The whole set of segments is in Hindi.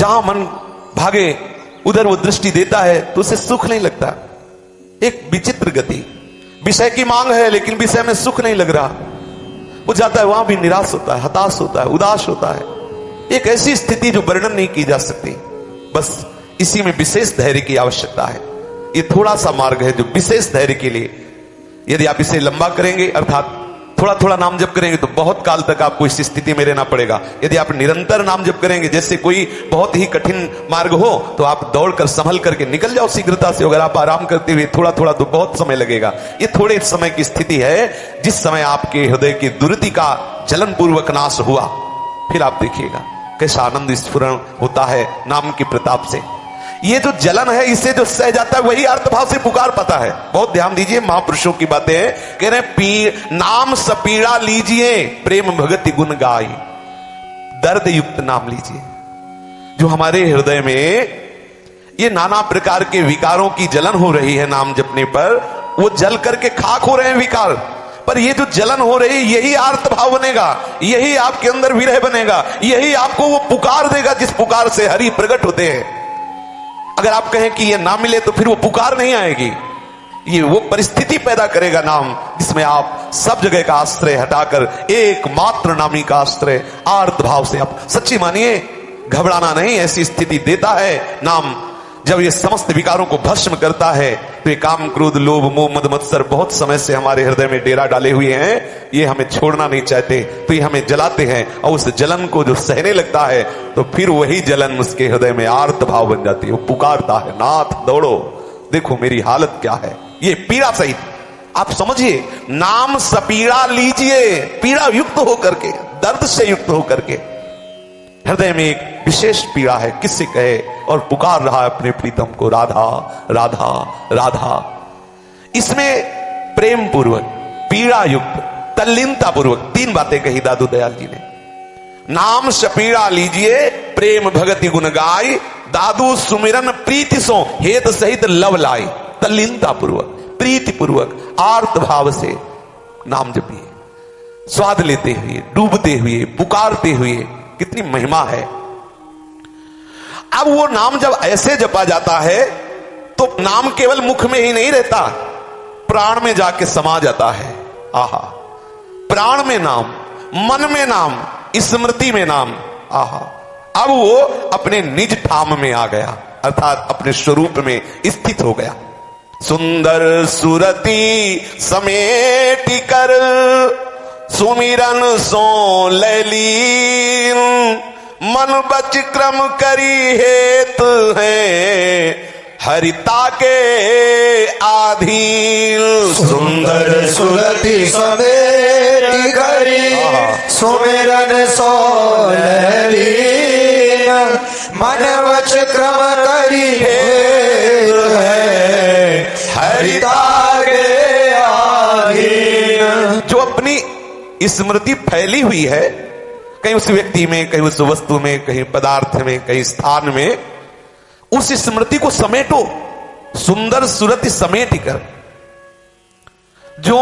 जहां मन भागे उधर वो दृष्टि देता है तो उसे सुख नहीं लगता। एक विचित्र गति, विषय की मांग है लेकिन विषय में सुख नहीं लग रहा। वो जाता है वहां भी निराश होता है, हताश होता है, उदास होता है। एक ऐसी स्थिति जो वर्णन नहीं की जा सकती। बस इसी में विशेष धैर्य की आवश्यकता है। ये थोड़ा सा मार्ग है जो विशेष धैर्य के लिए, यदि आप इसे लंबा करेंगे अर्थात थोड़ा थोड़ा नाम जप करेंगे तो बहुत काल तक आपको इस स्थिति में रहना पड़ेगा। यदि आप निरंतर नाम जप करेंगे, जैसे कोई बहुत ही कठिन मार्ग हो तो आप दौड़कर संभल करके निकल जाओ शीघ्रता से। अगर आप आराम करते हुए थोड़ा थोड़ा तो बहुत समय लगेगा। ये थोड़े समय की स्थिति है जिस समय आपके हृदय की दुर्गति का जलन पूर्वक नाश हुआ, फिर आप देखिएगा कैसा आनंद स्फुरण होता है नाम के प्रताप से। ये जो जलन है इसे जो सह जाता है वही अर्थभाव से पुकार पाता है। बहुत ध्यान दीजिए, महापुरुषों की बातें हैं। कह रहे नाम सपीड़ा लीजिए, प्रेम भगति गुण गाई। दर्द युक्त नाम लीजिए। जो हमारे हृदय में ये नाना प्रकार के विकारों की जलन हो रही है नाम जपने पर, वो जल करके खाक हो रहे हैं विकार, पर ये जो जलन हो रही यही आर्त भाव बनेगा, यही आपके अंदर विरह बनेगा, यही आपको वो पुकार देगा जिस पुकार से हरि प्रकट होते हैं। अगर आप कहें कि ये ना मिले तो फिर वो पुकार नहीं आएगी। ये वो परिस्थिति पैदा करेगा नाम जिसमें आप सब जगह का आश्रय हटाकर एकमात्र नामी का आश्रय आर्त भाव से आप सच्ची मानिए, घबराना नहीं। ऐसी स्थिति देता है नाम। जब ये समस्त विकारों को भस्म करता है तो ये काम क्रोध लोभ मोह मद मत्सर बहुत समय से हमारे हृदय में डेरा डाले हुए हैं, ये हमें छोड़ना नहीं चाहते, तो ये हमें जलाते हैं। और उस जलन को जो सहने लगता है तो फिर वही जलन उसके हृदय में आर्त भाव बन जाती है। वो पुकारता है, नाथ दौड़ो, देखो मेरी हालत क्या है। ये पीड़ा सहित आप समझिए, नाम सपीड़ा लीजिए, पीड़ा युक्त होकर के, दर्द से युक्त होकर के। हृदय में एक विशेष पीड़ा है, किससे कहे, और पुकार रहा है अपने प्रीतम को, राधा राधा राधा। इसमें प्रेम पूर्वक, पीड़ा युक्त, तल्लीनता पूर्वक तीन बातें कही दादू दयाल जी ने। नाम सपीड़ा लीजिए, प्रेम भगति गुण गाय, दादू सुमिरन प्रीति सो हेत सहित लव लाई। तल्लीनता पूर्वक, प्रीति पूर्वक, आर्त भाव से नाम जपिए, स्वाद लेते हुए, डूबते हुए, पुकारते हुए। कितनी महिमा है। अब वो नाम जब ऐसे जपा जाता है तो नाम केवल मुख में ही नहीं रहता, प्राण में जाके समा जाता है। आहा, प्राण में नाम, मन में नाम, स्मृति में नाम। आहा, अब वो अपने निज ठाम में आ गया, अर्थात अपने स्वरूप में स्थित हो गया। सुंदर सुरति समेटी कर सुमिरन सो लैलीन, मन बच क्रम करी हेत है हरिता के आधीन। सुंदर सुरति समेटी करी सुमिरन सो लैलीन, मन बच क्रम करी हेत है हरिता के आधीन। जो अपनी स्मृति फैली हुई है कहीं उस व्यक्ति में, कहीं उस वस्तु में, कहीं पदार्थ में, कहीं स्थान में, उस स्मृति को समेटो। सुंदर सुरति समेट कर, जो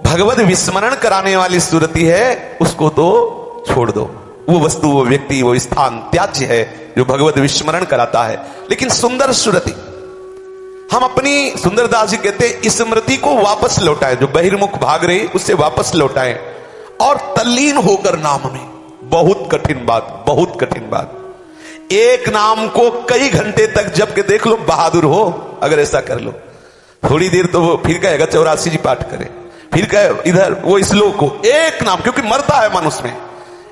भगवत विस्मरण कराने वाली सुरति है उसको तो छोड़ दो। वो वस्तु, वो व्यक्ति, वो स्थान त्याज्य है जो भगवत विस्मरण कराता है। लेकिन सुंदर सुरति, हम अपनी, सुंदरदास जी कहते हैं, स्मृति को वापस लौटाएं। जो बहिर्मुख भाग रही उससे वापस लौटाएं और तल्लीन होकर नाम में। बहुत कठिन बात, बहुत कठिन बात। एक नाम को कई घंटे तक जप के देख लो, बहादुर हो अगर ऐसा कर लो। थोड़ी देर तो वो फिर कहेगा 84 जी पाठ करे, फिर कहे इधर वो श्लोक को, एक नाम, क्योंकि मरता है मन उसमें।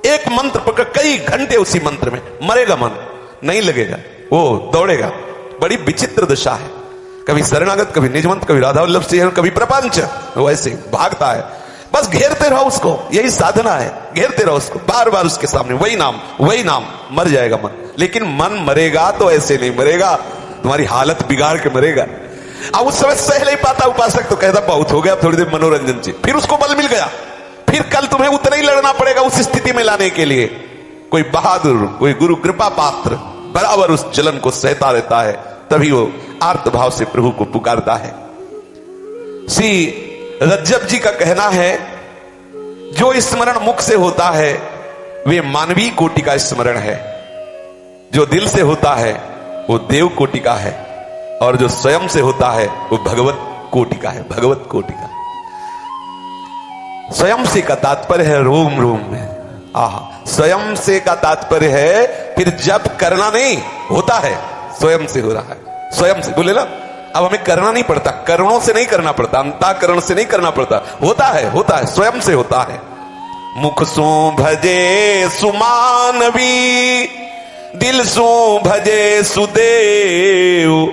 एक मंत्र पकड़ कई घंटे उसी मंत्र में, मरेगा मन, नहीं लगेगा, वो दौड़ेगा। बड़ी विचित्र दशा है। कभी शरणागत, कभी निजमंत, कभी राधा वल्लभ से, कभी प्रपंच, वो ऐसे भागता है। बस घेरते रहो उसको, यही साधना है। घेरते रहो उसको, बार बार उसके सामने वही नाम, वही नाम। मर जाएगा मन, लेकिन मन मरेगा तो ऐसे नहीं मरेगा, तुम्हारी हालत बिगाड़ के मरेगा। अब उस समय सह नहीं पाता उपासक तो कहता बहुत हो गया, थोड़ी देर मनोरंजन से, फिर उसको बल मिल गया, फिर कल तुम्हें उतना ही लड़ना पड़ेगा उस स्थिति में लाने के लिए। कोई बहादुर, कोई गुरु कृपा पात्र बराबर उस जलन को सहता रहता है, तभी वो आर्त भाव से प्रभु को पुकारता है। श्री रज्जब जी का कहना है, जो स्मरण मुख से होता है वे मानवीय कोटि का स्मरण है। जो दिल से होता है वो देव कोटि का है, और जो स्वयं से होता है वो भगवत कोटि का है, भगवत कोटि का। स्वयं से का तात्पर्य है रोम रोम में। स्वयं से का तात्पर्य है फिर जब करना नहीं होता है, स्वयं से हो रहा है, स्वयं से बोले ना। अब हमें करना नहीं पड़ता, करणों से नहीं करना पड़ता, अंतःकरण से नहीं करना पड़ता, होता है स्वयं से होता है। मुख सो भजे सुमानवी, दिल सो भजे सुदेव,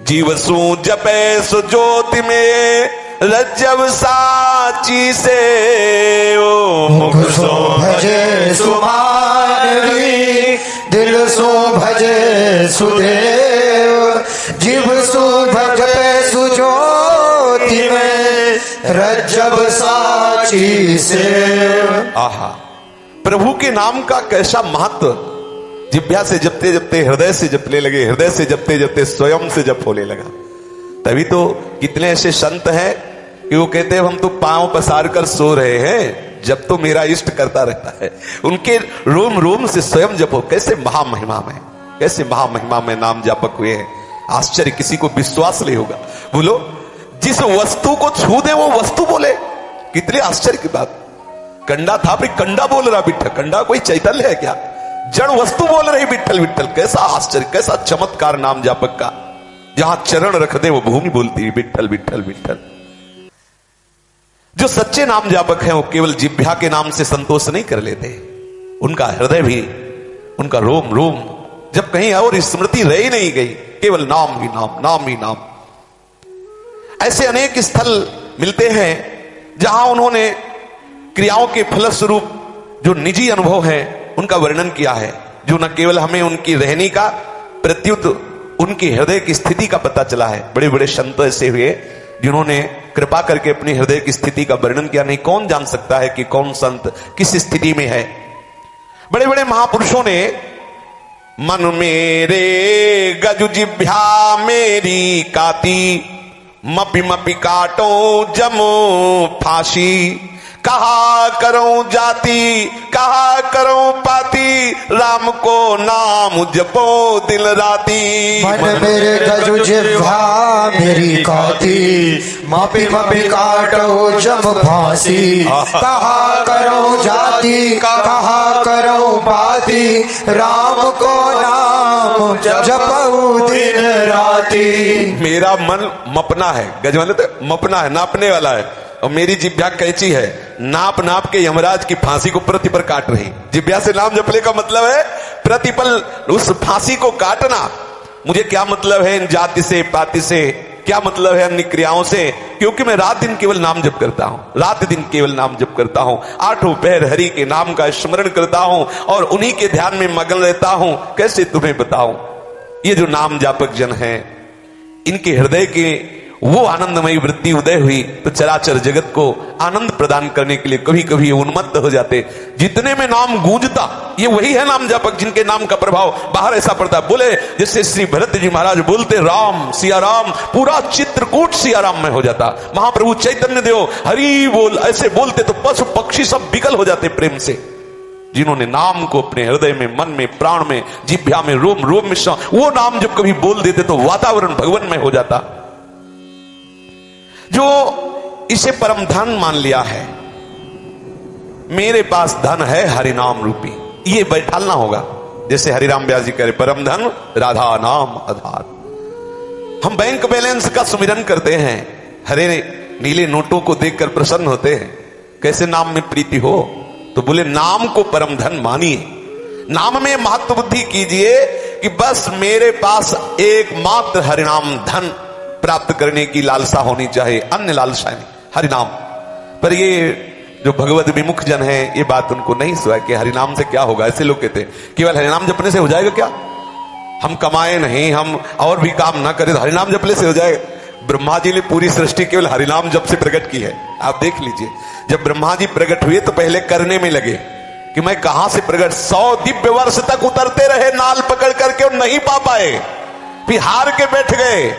जीव सो जपे सु ज्योति में, रज्जब साची से। मुख सो भजे सुमानवी, दिल सो भजे सुदेव, जीव सो भजे सुज्योति में, रज्जब साची से। प्रभु के नाम का कैसा महत्व। जिभ्या से जपते जपते हृदय से जपने लगे, हृदय से जपते जपते स्वयं से जप होने लगा। तभी तो कितने ऐसे संत हैं कि वो कहते हैं हम तो पांव पसार कर सो रहे हैं, जब तो मेरा इष्ट करता रहता है। उनके रोम रोम से स्वयं जपो। कैसे महामहिमा में, कैसे महामहिमा में नाम जापक हुए हैं। आश्चर्य, किसी को विश्वास नहीं होगा। बोलो, जिस वस्तु को छू दे वो वस्तु बोले, कितने आश्चर्य की बात। कंडा था फिर कंडा बोल रहा विठ्ठल। कंडा कोई चैतन्य है क्या? जड़ वस्तु बोल रही विठ्ठल विठ्ठल। कैसा आश्चर्य, कैसा चमत्कार नाम जापक का। जहां चरण रख दे वो भूमि बोलती है विठ्ठल विठ्ठल विठ्ठल। जो सच्चे नाम जापक हैं वो केवल जिह्वा के नाम से संतोष नहीं कर लेते, उनका हृदय भी, उनका रोम रोम जब कहीं और स्मृति रह नहीं गई, केवल नाम ही नाम, नाम ही नाम। ऐसे अनेक स्थल मिलते हैं जहां उन्होंने क्रियाओं के फलस्वरूप जो निजी अनुभव है उनका वर्णन किया है, जो न केवल हमें उनकी रहनी का प्रत्युत उनकी हृदय की स्थिति का पता चला है। बड़े बड़े संत ऐसे हुए जिन्होंने कृपा करके अपनी हृदय की स्थिति का वर्णन किया। नहीं, कौन जान सकता है कि कौन संत किस स्थिति में है। बड़े बड़े महापुरुषों ने मन मेरे गजु जिह्वा मेरी काती, मपी मपी काटो जमो फांसी, कहा करूं जाति कहा करूं पाती, राम को नाम जपो दिल राती। मन मेरे गजु जिह्वा मेरी काती, मापी मापी काटो जम फांसी, कहा करो जाति कहा करो पाती, राम को नाम जपो दिन राती। मेरा मन मपना है, गज वाले तो मपना है, नापने वाला है, और मेरी जिह्वा कैची है, नाप नाप के यमराज की फांसी को प्रतिपल काट रही। जिह्वा से नाम जपने का मतलब है प्रतिपल उस फांसी को काटना। मुझे क्या मतलब है इन जाति से पाति से, क्या मतलब है अन्य क्रियाओं से, क्योंकि मैं रात दिन केवल नाम जप करता हूं, रात दिन केवल नाम जप करता हूं, आठों पहर हरि के नाम का स्मरण करता हूं और उन्हीं के ध्यान में मगन रहता हूं। कैसे तुम्हें बताऊं, ये जो नाम जापक जन हैं, इनके हृदय के वो आनंदमयी वृत्ति उदय हुई तो चराचर जगत को आनंद प्रदान करने के लिए कभी कभी उन्मत्त हो जाते। जितने में नाम गूंजता, ये वही है नाम जापक जिनके नाम का प्रभाव बाहर ऐसा पड़ता। बोले जैसे श्री भरत जी महाराज बोलते राम सिया राम, पूरा चित्रकूट सिया राम में हो जाता। महाप्रभु चैतन्य देव हरि बोल ऐसे बोलते तो पशु पक्षी सब विकल हो जाते प्रेम से। जिन्होंने नाम को अपने हृदय में, मन में, प्राण में, जिह्वा में, रोम रोम में, वो नाम जब कभी बोल देते तो वातावरण भगवन में हो जाता। जो इसे परम धन मान लिया है, मेरे पास धन है हरिनाम रूपी, ये बैठालना होगा। जैसे हरिराम व्यास जी कह रहे परम धन राधा नाम आधार। हम बैंक बैलेंस का सुमिरन करते हैं, हरे नीले नोटों को देखकर प्रसन्न होते हैं, कैसे नाम में प्रीति हो। तो बोले नाम को परम धन मानिए, नाम में महत्व बुद्धि कीजिए कि बस मेरे पास एकमात्र हरिनाम धन प्राप्त करने की लालसा होनी चाहिए, अन्य लालसा नहीं, हरिनाम। पर ये जो भगवत विमुख जन है, ये बात उनको नहीं सुहा कि हरिनाम से क्या होगा। ऐसे लोग कहते हैं केवल हरिनाम जपने से हो जाएगा क्या, हम कमाए नहीं, हम और भी काम ना करें, हरिनाम जपने से हो जाएगा। ब्रह्मा जी ने पूरी सृष्टि केवल हरिनाम जप से प्रकट की है। आप देख लीजिए, जब ब्रह्मा जी प्रकट हुए तो पहले करने में लगे कि मैं कहां से प्रकट, 100 दिव्य वर्ष तक उतरते रहे नाल पकड़ करके और नहीं पा पाए, फिर हार के बैठ गए।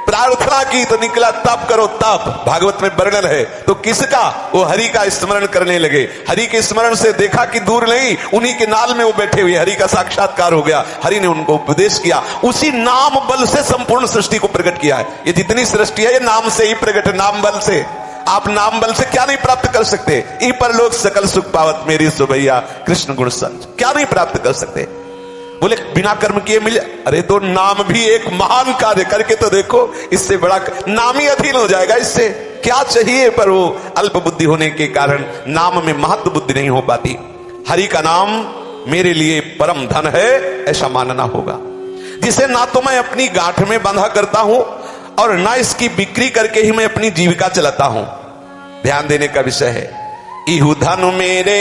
प्रार्थना की तो निकला तप करो तप, भागवत में वर्णन है। तो किसका? वो हरि का स्मरण करने लगे। हरि के स्मरण से देखा कि दूर नहीं, उन्हीं के नाल में वो बैठे हुए, हरि का साक्षात्कार हो गया। हरि ने उनको उपदेश किया, उसी नाम बल से संपूर्ण सृष्टि को प्रकट किया है। ये जितनी सृष्टि है ये नाम से ही प्रकट है, नाम बल से। आप नाम बल से क्या नहीं प्राप्त कर सकते? ई पर लोग सकल सुख पावत मेरी सुभैया, कृष्ण गुण संच, क्या नहीं प्राप्त कर सकते? बोले बिना कर्म किए मिले। अरे तो नाम भी एक महान कार्य करके तो देखो, इससे बड़ा नाम ही अधीन हो जाएगा। इससे क्या चाहिए? पर वो अल्प बुद्धि होने के कारण नाम में महत्व बुद्धि नहीं हो पाती। हरि का नाम मेरे लिए परम धन है, ऐसा मानना होगा, जिसे ना तो मैं अपनी गांठ में बंधा करता हूं और ना इसकी बिक्री करके ही मैं अपनी जीविका चलाता हूं। ध्यान देने का विषय है, इहु धन मेरे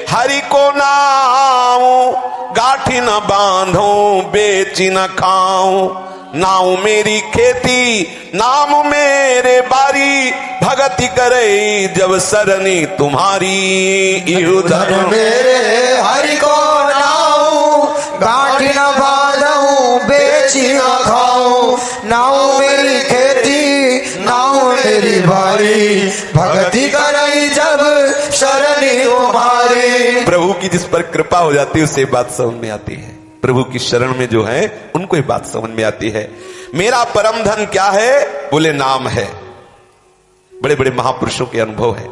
हरि को नाऊं, गाठी न बांधो बेची न खाऊं, नाऊ मेरी खेती नाम मेरे बारी, भगति करे जब सरनी तुम्हारी। इहु धन मेरे हरि को नाऊं, गाठी न बांधूं बेची न खाऊं, नाऊ मेरी खेती नाऊ मेरी बारी, भक्ति करई जब शरणी तुम्हारी। प्रभु की जिस पर कृपा हो जाती है उससे बात समझ में आती है। प्रभु की शरण में जो है उनको ये बात समझ में आती है। मेरा परम धन क्या है? बोले नाम है। बड़े बड़े महापुरुषों के अनुभव है।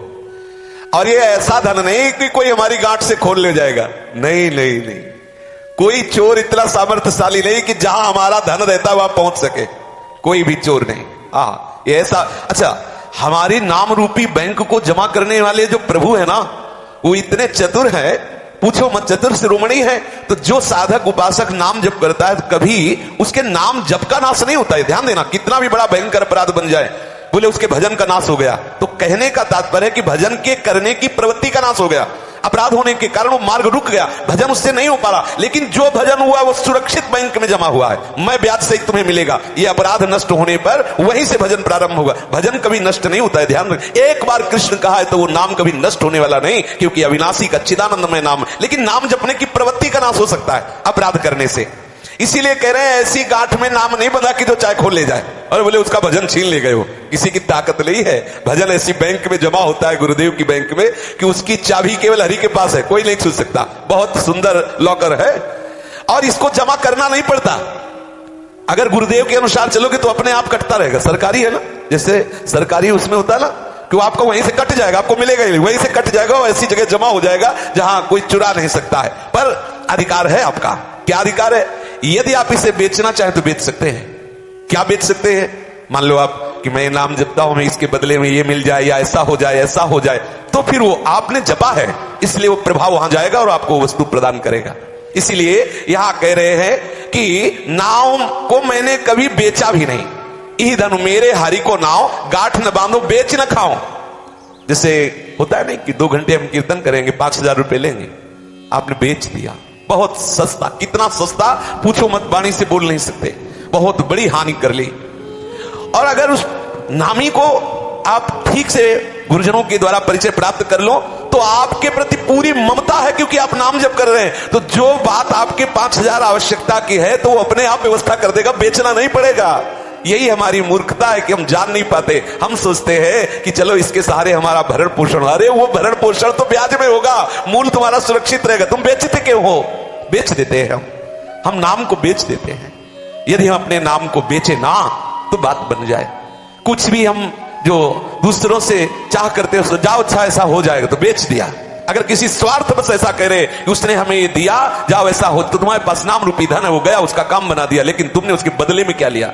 और ये ऐसा धन नहीं कि कोई हमारी गांठ से खोल ले जाएगा, नहीं नहीं नहीं। कोई चोर इतना सामर्थ्यशाली नहीं कि जहां हमारा धन रहता वहां पहुंच सके, कोई भी चोर नहीं। ये ऐसा। अच्छा, हमारी नाम रूपी बैंक को जमा करने वाले जो प्रभु है ना, वो इतने चतुर है, पूछो मत, चतुर शिरोमणि है। तो जो साधक उपासक नाम जप करता है तो कभी उसके नाम जप का नाश नहीं होता है। ध्यान देना, कितना भी बड़ा भयंकर अपराध बन जाए, बोले उसके भजन का नाश हो गया, तो कहने का तात्पर्य है कि भजन के करने की प्रवृत्ति का नाश हो गया। अपराध होने के कारण वो मार्ग रुक गया, भजन उससे नहीं हो पा रहा। लेकिन जो भजन हुआ वो सुरक्षित बैंक में जमा हुआ है, मैं ब्याज से तुम्हें मिलेगा। ये अपराध नष्ट होने पर वहीं से भजन प्रारंभ होगा। भजन कभी नष्ट नहीं होता है, ध्यान रखें। एक बार कृष्ण कहा है तो वो नाम कभी नष्ट होने वाला नहीं, क्योंकि अविनाशी का चिदानंदमय नाम। लेकिन नाम जपने की प्रवृत्ति का नाश हो सकता है अपराध करने से। इसीलिए कह रहे हैं ऐसी गांठ में नाम नहीं बंधा कि जो चाहे खोल ले जाए। और बोले उसका भजन छीन ले गए हो, किसी की ताकत नहीं है। भजन ऐसी बैंक में जमा होता है, गुरुदेव की बैंक में, कि उसकी चाबी केवल हरि के पास है, कोई नहीं छू सकता। बहुत सुंदर लॉकर है और इसको जमा करना नहीं पड़ता। अगर गुरुदेव के अनुसार चलोगे तो अपने आप कटता रहेगा। सरकारी है ना, जैसे सरकारी उसमें होता है ना कि वो आपको वहीं से कट जाएगा, आपको मिलेगा ही, वहीं से कट जाएगा और ऐसी जगह जमा हो जाएगा जहां कोई चुरा नहीं सकता है। पर अधिकार है आपका। क्या अधिकार है? यदि आप इसे बेचना चाहें तो बेच सकते हैं। क्या बेच सकते हैं? मान लो आप कि मैं नाम जपता हूं, मैं इसके बदले में ये मिल जाए, या ऐसा हो जाए, ऐसा हो जाए, तो फिर वो आपने जपा है इसलिए वो प्रभाव वहां जाएगा और आपको वस्तु प्रदान करेगा। इसीलिए यहां कह रहे हैं कि नाम को मैंने कभी बेचा भी नहीं। ई धन मेरे हरि को नाव, गांठ न बांधो बेच न खाओ। जैसे होता है नहीं कि 2 घंटे हम कीर्तन करेंगे, 5,000 रुपए लेंगे, आपने बेच दिया। बहुत सस्ता, कितना सस्ता पूछो मत, वाणी से बोल नहीं सकते, बहुत बड़ी हानि कर ली। और अगर उस नामी को आप ठीक से गुरुजनों के द्वारा परिचय प्राप्त कर लो तो आपके प्रति पूरी ममता है, क्योंकि आप नाम जप कर रहे हैं। तो जो बात आपके 5,000 आवश्यकता की है तो वो अपने आप व्यवस्था कर देगा, बेचना नहीं पड़ेगा। यही हमारी मूर्खता है कि हम जान नहीं पाते। हम सोचते हैं कि चलो इसके सहारे हमारा भरण पोषण। अरे वो भरण पोषण तो ब्याज में होगा, मूल तुम्हारा सुरक्षित रहेगा। तुम बेचते क्यों हो? बेच देते हैं हम नाम को बेच देते हैं। यदि हम अपने नाम को बेचे ना तो बात बन जाए। कुछ भी हम जो दूसरों से चाह करते हो, जाओ अच्छा ऐसा हो जाएगा, तो बेच दिया। अगर किसी स्वार्थ बस ऐसा कह रहे कि उसने हमें ये दिया, जाओ ऐसा हो, तो तुम्हारे पास नाम रूपी धन है, वो गया, उसका काम बना दिया, लेकिन तुमने उसके बदले में क्या लिया?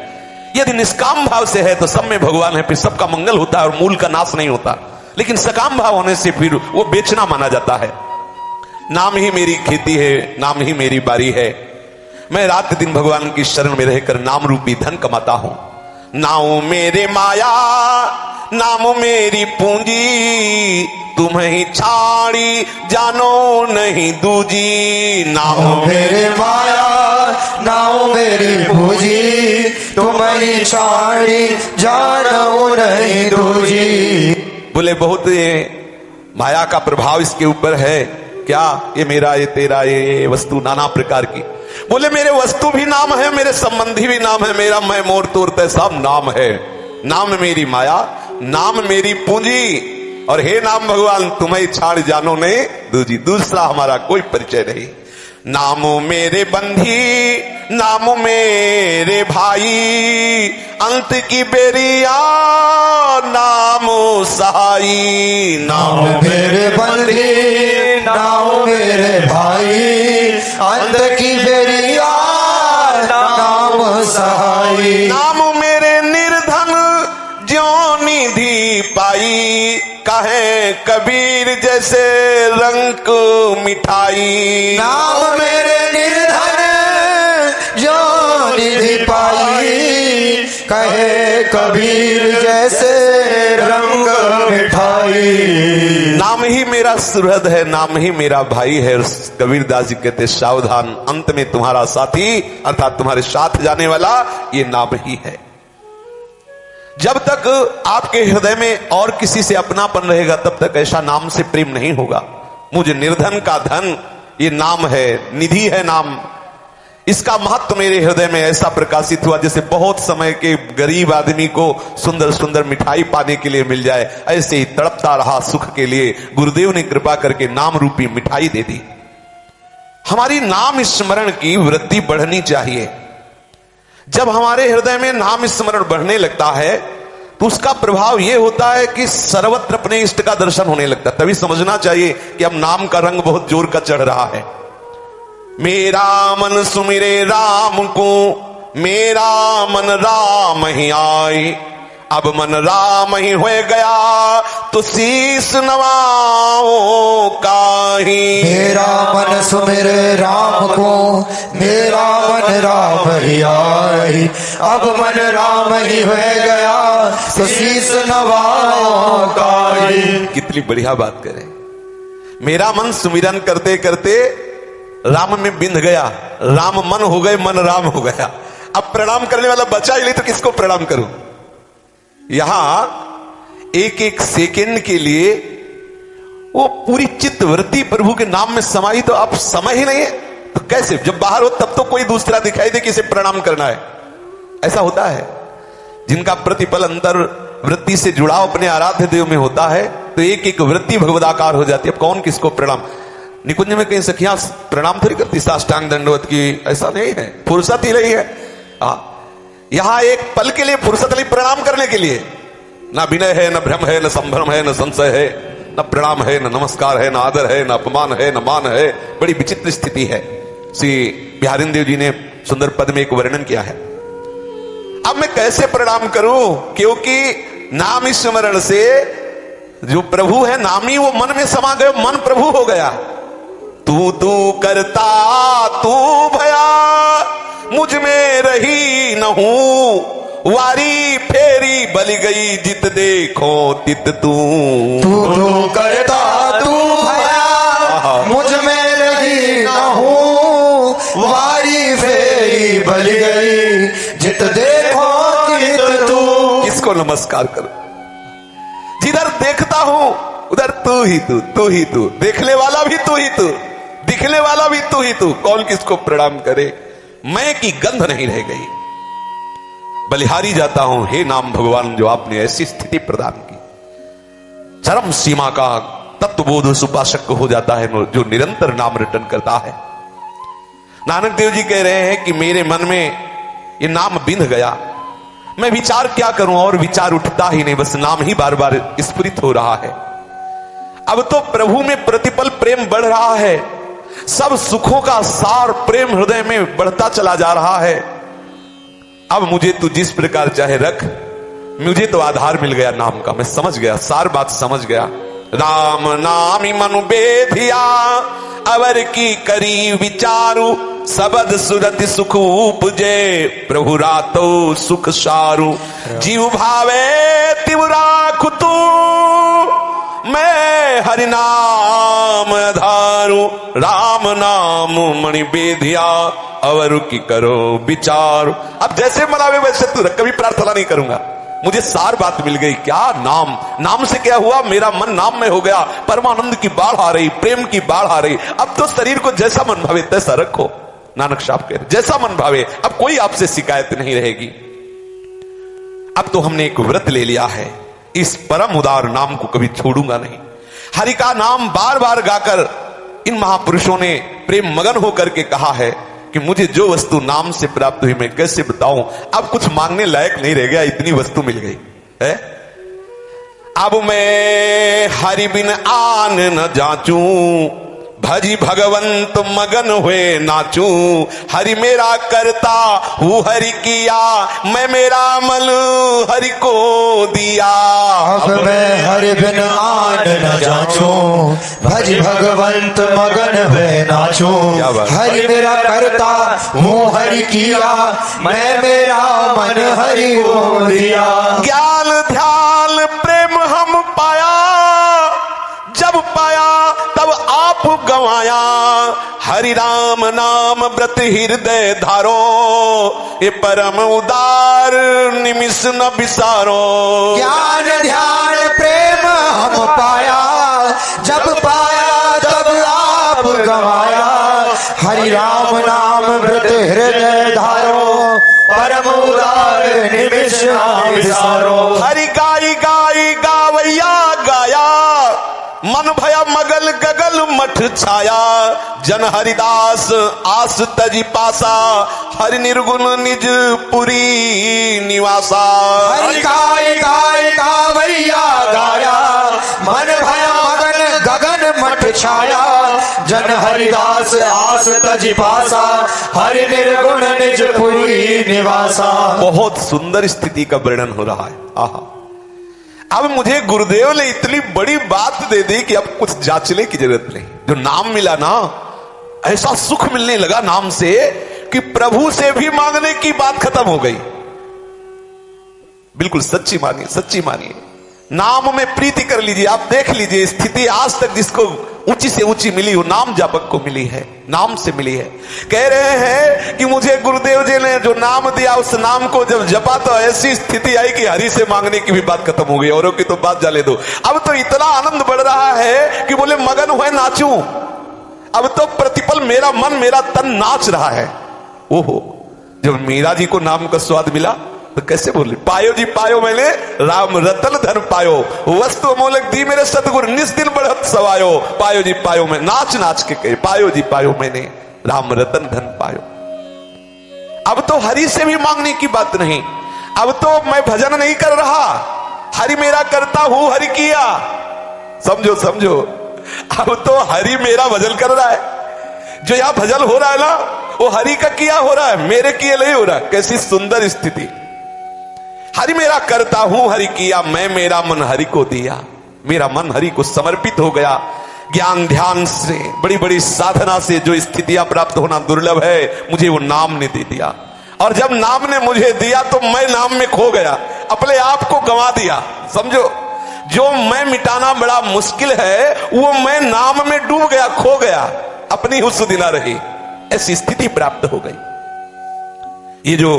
यदि निष्काम भाव से है तो सब में भगवान है, फिर सबका मंगल होता है और मूल का नाश नहीं होता। लेकिन सकाम भाव होने से फिर वो बेचना माना जाता है। नाम ही मेरी खेती है, नाम ही मेरी बारी है। मैं रात दिन भगवान की शरण में रहकर नाम रूपी धन कमाता हूं। नाम मेरे माया, नाम मेरी पूंजी, तुम्हें छाड़ी जानो नहीं दूजी। नाम मेरे माया, नाम मेरी पूंजी, तुम्हें छाड़ी जानो नहीं दूजी। बोले बहुत ये माया का प्रभाव इसके ऊपर है क्या? ये मेरा, ये तेरा, ये वस्तु नाना प्रकार की। बोले मेरे वस्तु भी नाम है, मेरे संबंधी भी नाम है, मेरा मैं मोर तोर तय सब नाम है। नाम मेरी माया, नाम मेरी पूंजी, और हे नाम भगवान तुम्हें छाड़ जानो नहीं दूजी, दूसरा हमारा कोई परिचय नहीं। नाम मेरे बंधी, नाम मेरे भाई, अंत की बेरिया नाम सहाई। नाम मेरे बंदी, नाम मेरे भाई, अंत की बेरिया नाम सहाई। नाम मेरे निर्धन ज्यों निधि पाई, कहे कबीर जैसे रंग मिठाई। नाम मेरे निर्धन जो निधि पाई, कहे कबीर जैसे रंग मिठाई। नाम ही मेरा सुहृद है, नाम ही मेरा भाई है। कबीरदास जी कहते सावधान, अंत में तुम्हारा साथी अर्थात तुम्हारे साथ जाने वाला ये नाम ही है। जब तक आपके हृदय में और किसी से अपनापन रहेगा तब तक ऐसा नाम से प्रेम नहीं होगा। मुझे निर्धन का धन ये नाम है, निधि है नाम, इसका महत्व मेरे हृदय में ऐसा प्रकाशित हुआ जैसे बहुत समय के गरीब आदमी को सुंदर सुंदर मिठाई पाने के लिए मिल जाए, ऐसे ही तड़पता रहा सुख के लिए। गुरुदेव ने कृपा करके नाम रूपी मिठाई दे दी। हमारी नाम स्मरण की वृद्धि बढ़नी चाहिए। जब हमारे हृदय में नाम स्मरण बढ़ने लगता है तो उसका प्रभाव यह होता है कि सर्वत्र अपने इष्ट का दर्शन होने लगता है। तभी समझना चाहिए कि अब नाम का रंग बहुत जोर का चढ़ रहा है। मेरा मन सुमिरे राम को, मेरा मन राम ही आई, अब मन राम ही हो गया तो शीस नवाओ काहि। मेरा मन सुमिरे राम को, मेरा मन राम ही आई, अब मन राम ही हो गया तो शीस नवाओ काहि। कितनी बढ़िया बात करे। मेरा मन सुमिरन करते करते राम में बिंध गया, राम मन हो गए, मन राम हो गया। अब प्रणाम करने वाला बचा ही नहीं तो किसको प्रणाम करूं। यहां एक एक सेकंड के लिए वो पूरी चित्तवृत्ति प्रभु के नाम में समाई, तो अब समय ही नहीं है तो कैसे, जब बाहर हो तब तो कोई दूसरा दिखाई दे कि इसे प्रणाम करना है। ऐसा होता है जिनका प्रतिपल अंतर वृत्ति से जुड़ाव अपने आराध्य देव में होता है तो एक एक वृत्ति भगवदाकार हो जाती है। अब कौन किसको प्रणाम, निकुंज में कहीं सखियां प्रणाम थोड़ी करती साष्टांग दंडवत की, ऐसा नहीं है, फुर्सत ही नहीं है। यहां एक पल के लिए फुर्सत नहीं प्रणाम करने के लिए। ना विनय है, न भ्रम है, न संभ्रम है, न संशय है, न प्रणाम है, न नमस्कार है, न आदर है, न अपमान है, न मान है। बड़ी विचित्र स्थिति है। श्री बिहारिन देव जी ने सुंदर पद में एक वर्णन किया है। अब मैं कैसे प्रणाम करूं, क्योंकि नाम स्मरण से जो प्रभु है नामी वो मन में समा गए, मन प्रभु हो गया। तू तू करता तू भया, मुझ में रही न हूं, वारी फेरी बल गई जित देखो तित तू। तू करता तू भया, मुझ में रही न हूं, वारी फेरी बल गई जित देखो तित तू। किसको नमस्कार करो, जिधर देखता हूं उधर तू ही तू, तू ही तू, देखने वाला भी तू ही तू, दिखने वाला भी तू ही तू। कौन किसको प्रणाम करे, मैं की गंध नहीं रह गई। बलिहारी जाता हूं हे नाम भगवान जो आपने ऐसी स्थिति प्रदान की। चरम सीमा का तत्वबोध उस उपासक को हो जाता है जो निरंतर नाम रटन करता है। नानक देव जी कह रहे हैं कि मेरे मन में ये नाम बिंध गया, मैं विचार क्या करूं, और विचार उठता ही नहीं, बस नाम ही बार बार स्फुरित हो रहा है। अब तो प्रभु में प्रतिपल प्रेम बढ़ रहा है, सब सुखों का सार प्रेम हृदय में बढ़ता चला जा रहा है। अब मुझे तू जिस प्रकार चाहे रख, मुझे तो आधार मिल गया नाम का, मैं समझ गया, सार बात समझ गया। राम नामी मनु बेधिया, अवर की करी विचारू, सबद सुरति सुख उपजे, प्रभु रातो सुख सारू। जीव भावे तिव राखु तू, मैं हरि नाम आधारू, राम नाम मणि बेधिया, अवर की करो विचार। अब जैसे मनावे वैसे तू रख, कभी प्रार्थना नहीं करूंगा, मुझे सार बात मिल गई। क्या नाम, नाम से क्या हुआ, मेरा मन नाम में हो गया, परमानंद की बाढ़ आ रही, प्रेम की बाढ़ आ रही। अब तो शरीर को जैसा मन भावे तैसा रखो, नानक साहब कह रहे जैसा मन भावे, अब कोई आपसे शिकायत नहीं रहेगी। अब तो हमने एक व्रत ले लिया है, इस परम उदार नाम को कभी छोड़ूंगा नहीं। हरि का नाम बार बार गाकर इन महापुरुषों ने प्रेम मगन होकर के कहा है कि मुझे जो वस्तु नाम से प्राप्त हुई मैं कैसे बताऊं, अब कुछ मांगने लायक नहीं रह गया, इतनी वस्तु मिल गई है। अब मैं हरि बिन आन न जाचूं, भजी भगवंत मगन हुए नाचूं। हरि मेरा करता हूँ हरि किया, मैं मेरा मल हरि को दिया। अब मैं हरि बिन आन न जाचूं, भज भगवंत मगन हुए नाचूं। हरि मेरा करता हूँ हरि किया, मैं मेरा मन हरि को दिया। ज्ञान ध्यान प्रेम हम पाया, जब पाया तब आप गवाया। हरि राम नाम व्रत हृदय धारो, ये परम उदार निमिष न बिसारो। ज्ञान ध्यान प्रेम हम पाया, जब पाया तब आप गवाया। हरि राम नाम व्रत हृदय धारो, परम उदार निमिष न बिसारो। हरि गाई गाई गावैया गाया, मन भया मगल गगल मठ छाया। जन हरिदास आस तजी पासा, हरि निर्गुण निज पुरी निवासा। हरि गाय गाय गावैया गाया, मन भया मगन गगन मठ छाया। जन हरिदास आस तजी पासा, हरि निर्गुण निज पुरी निवासा। बहुत सुंदर स्थिति का वर्णन हो रहा है। आहा, अब मुझे गुरुदेव ने इतनी बड़ी बात दे दी कि अब कुछ जांचने की जरूरत नहीं। जो नाम मिला ना, ऐसा सुख मिलने लगा नाम से कि प्रभु से भी मांगने की बात खत्म हो गई। बिल्कुल सच्ची मानिए, सच्ची मानिए, नाम में प्रीति कर लीजिए। आप देख लीजिए स्थिति आज तक जिसको ऊंची से ऊंची मिली वो नाम जापक को मिली है, नाम से मिली है। कह रहे हैं कि मुझे गुरुदेव जी ने जो नाम दिया उस नाम को जब जपा तो ऐसी स्थिति आई कि हरि से मांगने की भी बात खत्म हो गई, औरों की तो बात जाले दो। अब तो इतना आनंद बढ़ रहा है कि बोले मगन हुए नाचूं। अब तो प्रतिपल मेरा मन मेरा तन नाच रहा है। ओहो, जब मीरा जी को नाम का स्वाद मिला तो कैसे बोले, पायो जी पायो मैंने राम रतन धन पायो, वस्तु अमोलक दी मेरे सतगुरु निस दिन बढ़त सवायो। पायो जी पायो मैं नाच नाच के कहे, पायो जी पायो मैंने राम रतन धन पायो। अब तो हरि से भी मांगने की बात नहीं, अब तो मैं भजन नहीं कर रहा, हरि मेरा करता हूं हरि किया। समझो समझो, अब तो हरि मेरा भजन कर रहा है। जो यहां भजन हो रहा है ना वो हरि का किया हो रहा है, मेरे किए नहीं हो रहा। कैसी सुंदर स्थिति। हरि मेरा करता हूं हरि किया, मैं मेरा मन हरि को दिया। मेरा मन हरि को समर्पित हो गया। ज्ञान ध्यान से, बड़ी बड़ी साधना से जो स्थितियां प्राप्त होना दुर्लभ है, मुझे वो नाम ने दे दिया। और जब नाम ने मुझे दिया तो मैं नाम में खो गया, अपने आप को गंवा दिया। समझो, जो मैं मिटाना बड़ा मुश्किल है वो मैं नाम में डूब गया, खो गया, अपनी हुस्न दिला रही। ऐसी स्थिति प्राप्त हो गई। ये जो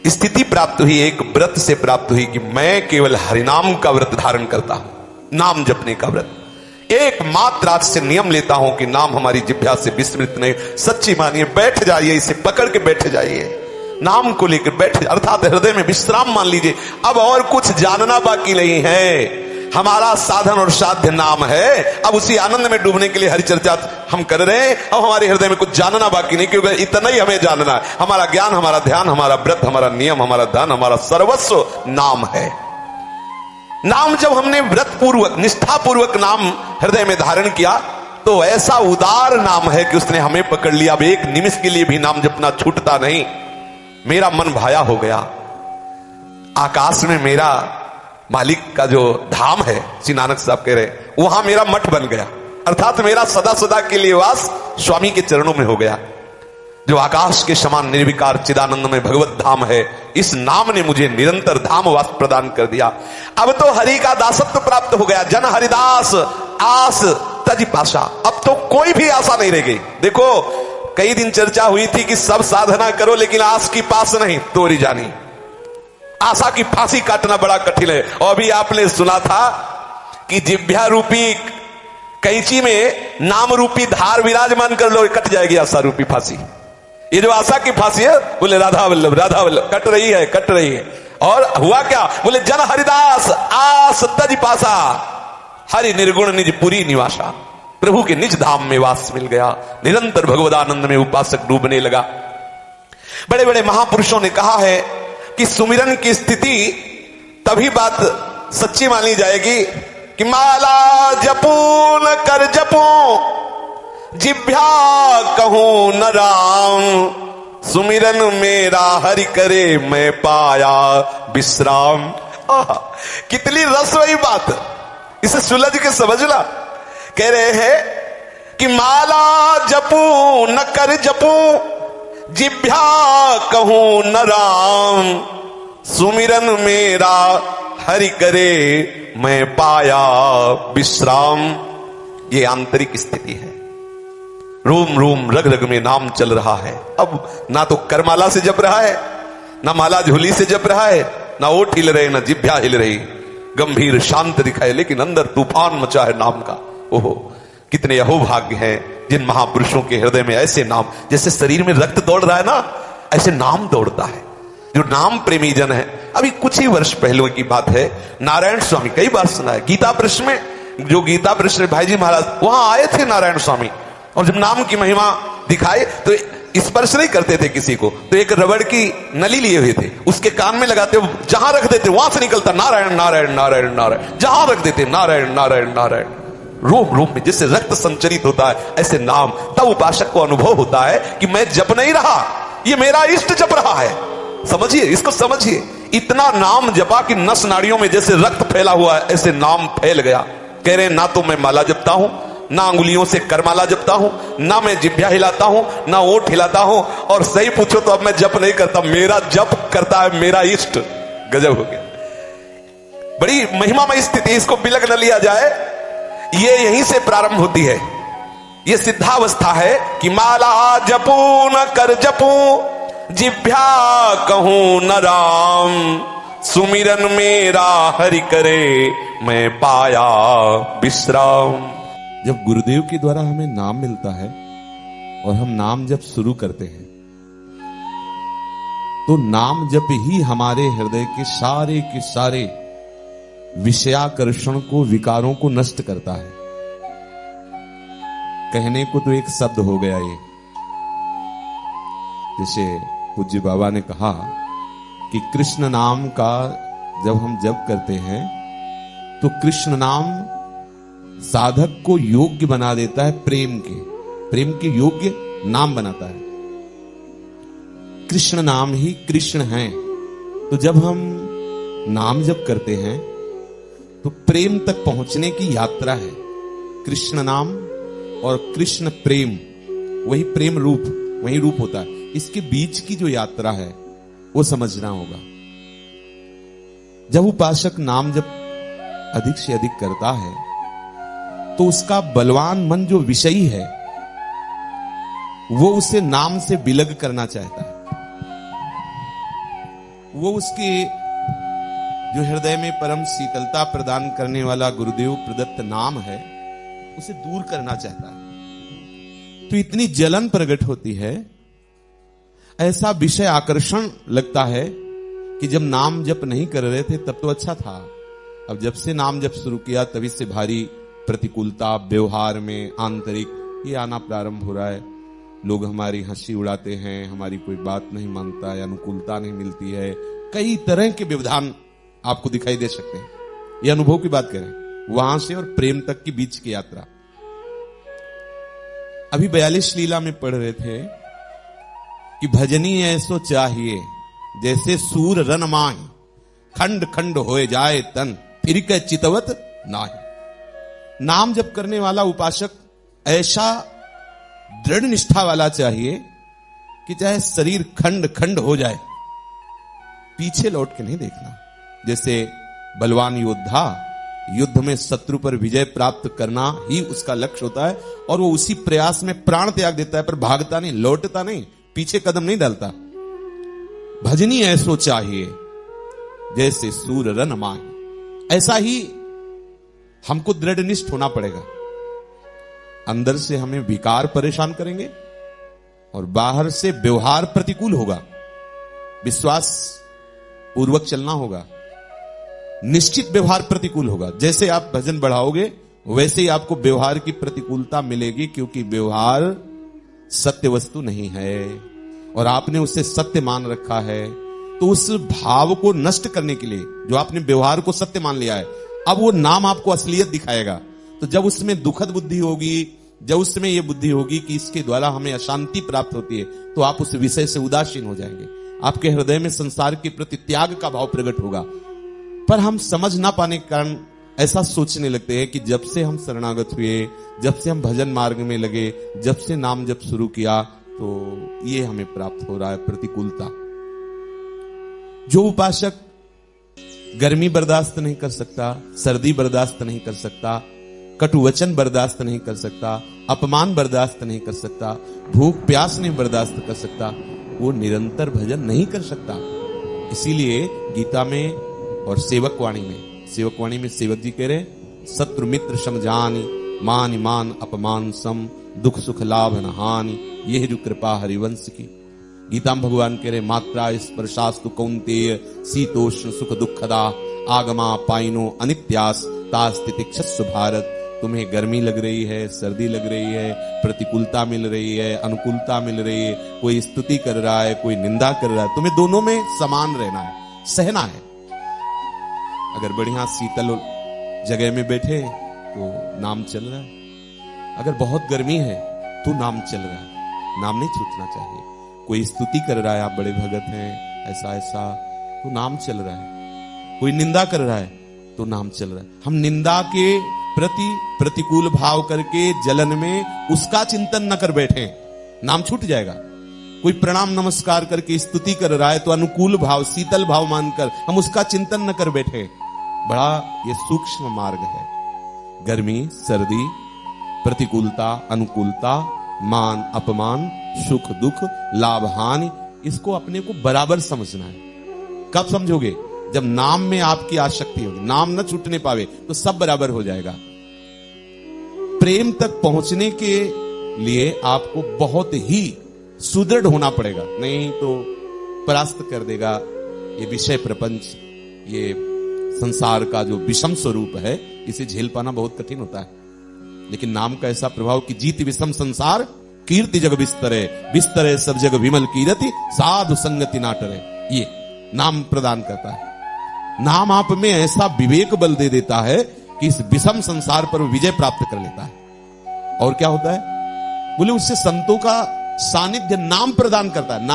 स्थिति प्राप्त हुई एक व्रत से प्राप्त हुई कि मैं केवल हरिनाम का व्रत धारण करता हूं, नाम जपने का व्रत। एक मात्र आज से नियम लेता हूं कि नाम हमारी जिह्वा से विस्मृत नहीं। सच्ची मानिए, बैठ जाइए, इसे पकड़ के बैठ जाइए, नाम को लेकर बैठ, अर्थात हृदय में विश्राम मान लीजिए। अब और कुछ जानना बाकी नहीं है। हमारा साधन और साध्य नाम है। अब उसी आनंद में डूबने के लिए हरि चर्चा हम कर रहे हैं। अब हमारे हृदय में कुछ जानना बाकी नहीं, क्योंकि इतना ही हमें जानना है। हमारा ज्ञान, हमारा ध्यान, हमारा व्रत, हमारा नियम, हमारा धन, हमारा सर्वस्व नाम है। नाम जब हमने व्रत पूर्वक, निष्ठा पूर्वक नाम हृदय में धारण किया तो ऐसा उदार नाम है कि उसने हमें पकड़ लिया। अब एक निमिष के लिए भी नाम जपना छूटता नहीं। मेरा मन भाया हो गया। आकाश में मेरा मालिक का जो धाम है, श्री नानक साहब कह रहे, वहां मेरा मठ बन गया, अर्थात मेरा सदा सदा के लिए वास स्वामी के चरणों में हो गया। जो आकाश के समान निर्विकार चिदानंद में भगवत धाम है, इस नाम ने मुझे निरंतर धाम वास प्रदान कर दिया। अब तो हरि का दासत्व प्राप्त हो गया। जन हरिदास आस तज पाशा, अब तो कोई भी आशा नहीं रह गई। देखो, कई दिन चर्चा हुई थी कि सब साधना करो लेकिन आस की पास नहीं, तोरी जानी। आशा की फांसी काटना बड़ा कठिन है। और अभी आपने सुना था कि जिह्वा रूपी कैंची में नाम रूपी धार विराजमान कर लो, कट जाएगी आशा रूपी फांसी। ये जो आशा की फांसी है, बोले राधा वल्लभ कट रही है। और हुआ क्या? बोले जन हरिदास आस तज पासा, हरि निर्गुण निज पुरी निवासा। प्रभु के निज धाम में वास मिल गया, निरंतर भगवदानंद में उपासक डूबने लगा। बड़े बड़े महापुरुषों ने कहा है कि सुमिरन की स्थिति तभी बात सच्ची मानी जाएगी कि माला जपू न कर जपू, जिभ्या कहूं न राम, सुमिरन मेरा हरि करे मैं पाया विश्राम। कितनी रसोई बात, इसे सुलझ के समझना। कह रहे हैं कि माला जपू न कर जपू, जिभ्या कहूं न राम, सुमिरन मेरा हरि करे मैं पाया विश्राम। ये आंतरिक स्थिति है। रोम रोम रग रग में नाम चल रहा है। अब ना तो करमाला से जप रहा है, ना माला झोली से जप रहा है, ना ओठ हिल रहे, ना जिभ्या हिल रही, गंभीर शांत दिखाए, लेकिन अंदर तूफान मचा है नाम का। ओहो, कितने अहोभाग्य हैं जिन महापुरुषों के हृदय में ऐसे नाम, जैसे शरीर में रक्त दौड़ रहा है ना, ऐसे नाम दौड़ता है। जो नाम प्रेमी जन है। अभी कुछ ही वर्ष पहले की बात है, नारायण स्वामी, कई बार सुना है, गीता प्रश्न में, जो गीता प्रश्न भाई जी महाराज वहां आए थे नारायण स्वामी, और जब नाम की महिमा दिखाए तो स्पर्श नहीं करते थे किसी को, तो एक रबड़ की नली लिए हुए थे, उसके कान में लगाते, जहां रख देते वहां से निकलता नारायण नारायण नारायण नारायण, जहां रख देते नारायण नारायण नारायण। रोम रोम में जैसे रक्त संचरित होता है ऐसे नाम। तब उपासक को अनुभव होता है कि मैं जप नहीं रहा, ये मेरा इष्ट जप रहा है। समझिए, इसको समझिए। इतना नाम जपा कि नस नाड़ियों में जैसे रक्त फैला हुआ है ऐसे नाम फैल गया। कह रहे ना तो मैं माला जपता हूं, ना अंगुलियों से करमाला जपता हूं, ना मैं जिभ्या हिलाता हूं, ना ओठ हिलाता हूं, और सही पूछो तो अब मैं जप नहीं करता, मेरा जप करता है मेरा इष्ट। गजब हो गया। बड़ी महिमामय स्थिति, इसको बिलक न लिया जाए। ये यहीं से प्रारंभ होती है। ये सिद्धावस्था है कि माला जपू न कर जपू, जिभ्या कहूं न राम, सुमिरन मेरा हरि करे मैं पाया विश्राम। जब गुरुदेव के द्वारा हमें नाम मिलता है और हम नाम जप शुरू करते हैं, तो नाम जप ही हमारे हृदय के सारे विषयाकर्षण को, विकारों को नष्ट करता है। कहने को तो एक शब्द हो गया ये, जैसे पूज्य बाबा ने कहा कि कृष्ण नाम का जब हम जप करते हैं तो कृष्ण नाम साधक को योग्य बना देता है, प्रेम के योग्य नाम बनाता है। कृष्ण नाम ही कृष्ण है। तो जब हम नाम जप करते हैं तो प्रेम तक पहुंचने की यात्रा है। कृष्ण नाम और कृष्ण प्रेम, वही प्रेम रूप, वही रूप होता है। इसके बीच की जो यात्रा है वो समझना होगा। जब उपासक नाम जप अधिक से अधिक करता है तो उसका बलवान मन जो विषयी है वो उसे नाम से विलग करना चाहता है। वो उसके जो हृदय में परम शीतलता प्रदान करने वाला गुरुदेव प्रदत्त नाम है उसे दूर करना चाहता है। तो इतनी जलन प्रकट होती है, ऐसा विषय आकर्षण लगता है कि जब नाम जप नहीं कर रहे थे तब तो अच्छा था, अब जब से नाम जप शुरू किया तभी से भारी प्रतिकूलता व्यवहार में आंतरिक ये आना प्रारंभ हो रहा है। लोग हमारी हंसी उड़ाते हैं, हमारी कोई बात नहीं मानता है, अनुकूलता नहीं मिलती है, कई तरह के व्यवधान आपको दिखाई दे सकते हैं। ये अनुभव की बात करें, वहां से और प्रेम तक की बीच की यात्रा। अभी 42 लीला में पढ़ रहे थे कि भजनी ऐसो चाहिए जैसे सूर रन माही, खंड खंड होए जाए तन, फिर के चितवत नाही। नाम जप करने वाला उपासक ऐसा दृढ़ निष्ठा वाला चाहिए कि चाहे शरीर खंड खंड हो जाए, पीछे लौट के नहीं देखना। जैसे बलवान योद्धा युद्ध में शत्रु पर विजय प्राप्त करना ही उसका लक्ष्य होता है, और वो उसी प्रयास में प्राण त्याग देता है, पर भागता नहीं, लौटता नहीं, पीछे कदम नहीं डालता। भजनी ऐसो चाहिए जैसे सूर रन माही। ऐसा ही हमको दृढ़निष्ठ होना पड़ेगा। अंदर से हमें विकार परेशान करेंगे, और बाहर से व्यवहार प्रतिकूल होगा, विश्वास पूर्वक चलना होगा, निश्चित व्यवहार प्रतिकूल होगा। जैसे आप भजन बढ़ाओगे वैसे ही आपको व्यवहार की प्रतिकूलता मिलेगी, क्योंकि व्यवहार सत्य वस्तु नहीं है और आपने उसे सत्य मान रखा है। तो उस भाव को नष्ट करने के लिए, जो आपने व्यवहार को सत्य मान लिया है, अब वो नाम आपको असलियत दिखाएगा। तो जब उसमें दुखद बुद्धि होगी, जब उसमें यह बुद्धि होगी कि इसके द्वारा हमें अशांति प्राप्त होती है, तो आप उस विषय से उदासीन हो जाएंगे। आपके हृदय में संसार के प्रति त्याग का भाव प्रकट होगा। पर हम समझ ना पाने के कारण ऐसा सोचने लगते हैं कि जब से हम शरणागत हुए, जब से हम भजन मार्ग में लगे, जब से नाम जप शुरू किया, तो ये हमें प्राप्त हो रहा है प्रतिकूलता। जो उपासक गर्मी बर्दाश्त नहीं कर सकता, सर्दी बर्दाश्त नहीं कर सकता, कटु वचन बर्दाश्त नहीं कर सकता, अपमान बर्दाश्त नहीं कर सकता, भूख प्यास नहीं बर्दाश्त कर सकता, वो निरंतर भजन नहीं कर सकता। इसीलिए गीता में और सेवक वाणी में सेवक जी कह रहे, शत्रु मित्र समझानी, मान मान अपमान सम, दुख सुख लाभ न हानि, ये जो कृपा हरिवंश की। गीता में भगवान कह रहे, मात्रा स्पर्शास्तु कौन्तेय शीतोष्ण सुख दुखदा, आगमा पाइनो अनित्यास तास्तितिक्षस्व भारत। तुम्हें गर्मी लग रही है, सर्दी लग रही है, प्रतिकूलता मिल रही है, अनुकूलता मिल रही है, कोई स्तुति कर रहा है, कोई निंदा कर रहा है, तुम्हें दोनों में समान रहना है, सहना है। अगर बढ़िया शीतल जगह में बैठे तो नाम चल रहा है, अगर बहुत गर्मी है तो नाम चल रहा है, नाम नहीं छूटना चाहिए। कोई स्तुति कर रहा है, आप बड़े भगत हैं, ऐसा ऐसा, तो नाम चल रहा है। कोई निंदा कर रहा है तो नाम चल रहा है। हम निंदा के प्रति प्रतिकूल भाव करके जलन में उसका चिंतन न कर बैठे, नाम छूट जाएगा। कोई प्रणाम नमस्कार करके स्तुति कर रहा है तो अनुकूल भाव, शीतल भाव मानकर हम उसका चिंतन न कर बैठे। बड़ा ये सूक्ष्म मार्ग है। गर्मी, सर्दी, प्रतिकूलता, अनुकूलता, मान अपमान, सुख दुख, लाभ हानि, इसको अपने को बराबर समझना है। कब समझोगे? जब नाम में आपकी आसक्ति होगी, नाम न छूटने पावे तो सब बराबर हो जाएगा। प्रेम तक पहुंचने के लिए आपको बहुत ही सुदृढ़ होना पड़ेगा, नहीं तो परास्त कर देगा ये विषय प्रपंच, ये संसार का जो विषम स्वरूप है, इसे झेल पाना बहुत कठिन होता है। लेकिन नाम का ऐसा प्रभाव कि जीत विषम संसार, कीर्ति जग बिस्तरे, बिस्तरे सब जग विमल कीरति, साधु संगति ना टरे। ये नाम प्रदान करता है। नाम आप में ऐसा विवेक बल दे देता है कि इस विषम संसार पर विजय प्राप्त कर लेता है। और क्या होता है? बोले उससे संतों का सानिध्य नाम प्रदान करता है।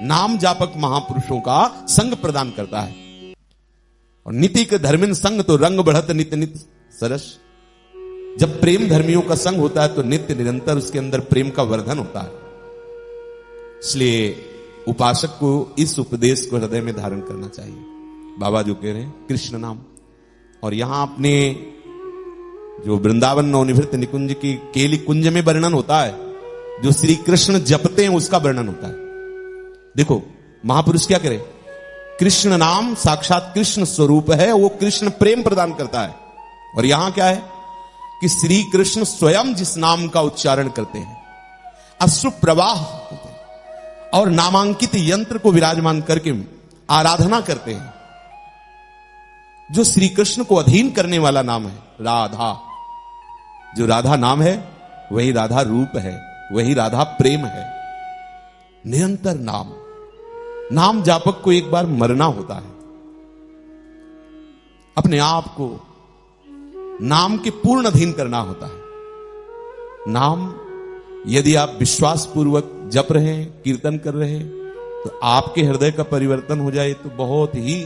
नाम जापक महापुरुषों का संग प्रदान करता है। और नीति के धर्मिन संग तो रंग बढ़त नित्य नित्य सरस। जब प्रेम धर्मियों का संग होता है तो नित्य निरंतर उसके अंदर प्रेम का वर्धन होता है। इसलिए उपासक को इस उपदेश को हृदय में धारण करना चाहिए। बाबा जो कह रहे हैं कृष्ण नाम, और यहां आपने जो वृंदावन नवनिवृत्त निकुंज की केली कुंज में वर्णन होता है, जो श्री कृष्ण जपते हैं उसका वर्णन होता है। देखो महापुरुष क्या करे, कृष्ण नाम साक्षात कृष्ण स्वरूप है, वो कृष्ण प्रेम प्रदान करता है। और यहां क्या है कि श्री कृष्ण स्वयं जिस नाम का उच्चारण करते हैं, अश्रु प्रवाह और नामांकित यंत्र को विराजमान करके आराधना करते हैं। जो श्री कृष्ण को अधीन करने वाला नाम है राधा, जो राधा नाम है वही राधा रूप है, वही राधा प्रेम है। निरंतर नाम जापक को एक बार मरना होता है, अपने आप को नाम के पूर्ण अधीन करना होता है। नाम यदि आप विश्वास पूर्वक जप रहे हैं, कीर्तन कर रहे हैं, तो आपके हृदय का परिवर्तन हो जाए तो बहुत ही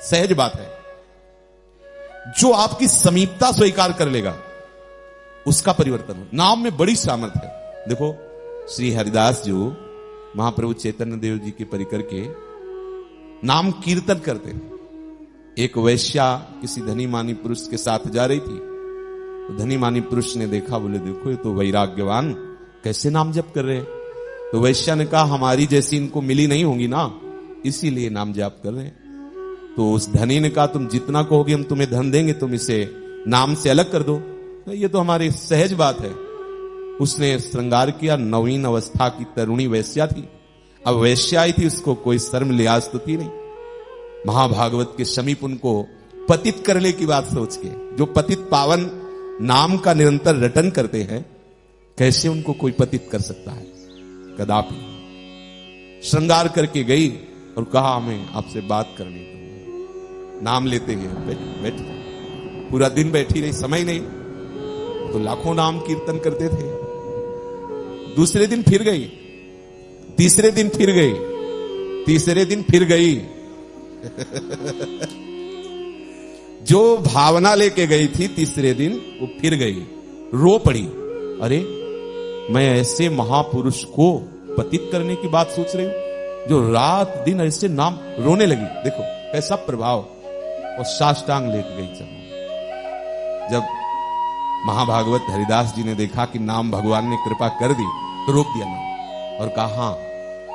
सहज बात है। जो आपकी समीपता स्वीकार कर लेगा उसका परिवर्तन हो। नाम में बड़ी सामर्थ्य है। देखो श्री हरिदास जो महाप्रभु चैतन्य देव जी के परिकर के नाम कीर्तन करते हैं। एक वैश्या किसी धनी मानी पुरुष के साथ जा रही थी, तो धनी मानी पुरुष ने देखा, बोले देखो ये तो वैराग्यवान कैसे नाम जप कर रहे हैं। तो वैश्या ने कहा हमारी जैसी इनको मिली नहीं होंगी ना, इसीलिए नाम जप कर रहे हैं। तो उस धनी ने कहा तुम जितना कहोगे हम तुम्हें धन देंगे, तुम इसे नाम से अलग कर दो। तो ये तो हमारी सहज बात है। उसने श्रृंगार किया, नवीन अवस्था की तरुणी वैश्या थी। अब वैश्या आई थी, उसको कोई शर्म लिहाज तो थी नहीं। महाभागवत के समीप उनको पतित करने की बात सोच के, जो पतित पावन नाम का निरंतर रटन करते हैं, कैसे उनको कोई पतित कर सकता है? कदापि। श्रृंगार करके गई और कहा हमें आपसे बात करनी है। नाम लेते गए, बैठ पूरा दिन बैठी रही, समय नहीं तो लाखों नाम कीर्तन करते थे। दूसरे दिन फिर गई, तीसरे दिन फिर गई, तीसरे दिन फिर गई। जो भावना लेके गई थी तीसरे दिन, वो फिर गई, रो पड़ी। अरे मैं ऐसे महापुरुष को पतित करने की बात सोच रही हूं, जो रात दिन ऐसे नाम, रोने लगी। देखो कैसा प्रभाव, और साष्टांग लेके गई चलो। जब महाभागवत हरिदास जी ने देखा कि नाम भगवान ने कृपा कर दी, तो रोक दिया नाम और कहा हाँ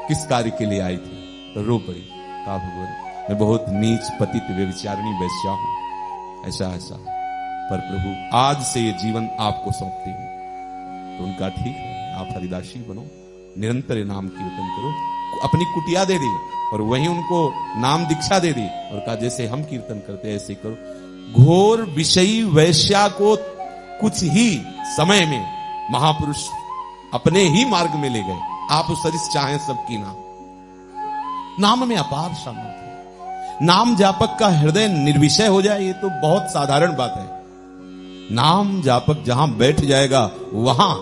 किस कार्य के लिए आई थी? तो रो पड़ी। कहा भगवान मैं बहुत नीच पतित व्यभिचारिणी वैश्या हूं, ऐसा ऐसा, पर प्रभु आज से ये जीवन आपको सौंपती हूं। तो उनका ठीक है, आप हरिदासी बनो, निरंतर नाम कीर्तन करो। अपनी कुटिया दे दी और वहीं उनको नाम दीक्षा दे दी और कहा जैसे हम कीर्तन करते ऐसे करो। घोर विषयी वैश्या को कुछ ही समय में महापुरुष अपने ही मार्ग में ले गए। आप सरिस चाहें सबकी नाम में अपार सामर्थ्य। नाम जापक का हृदय निर्विषय हो जाए, ये तो बहुत साधारण बात है। नाम जापक जहां बैठ जाएगा वहां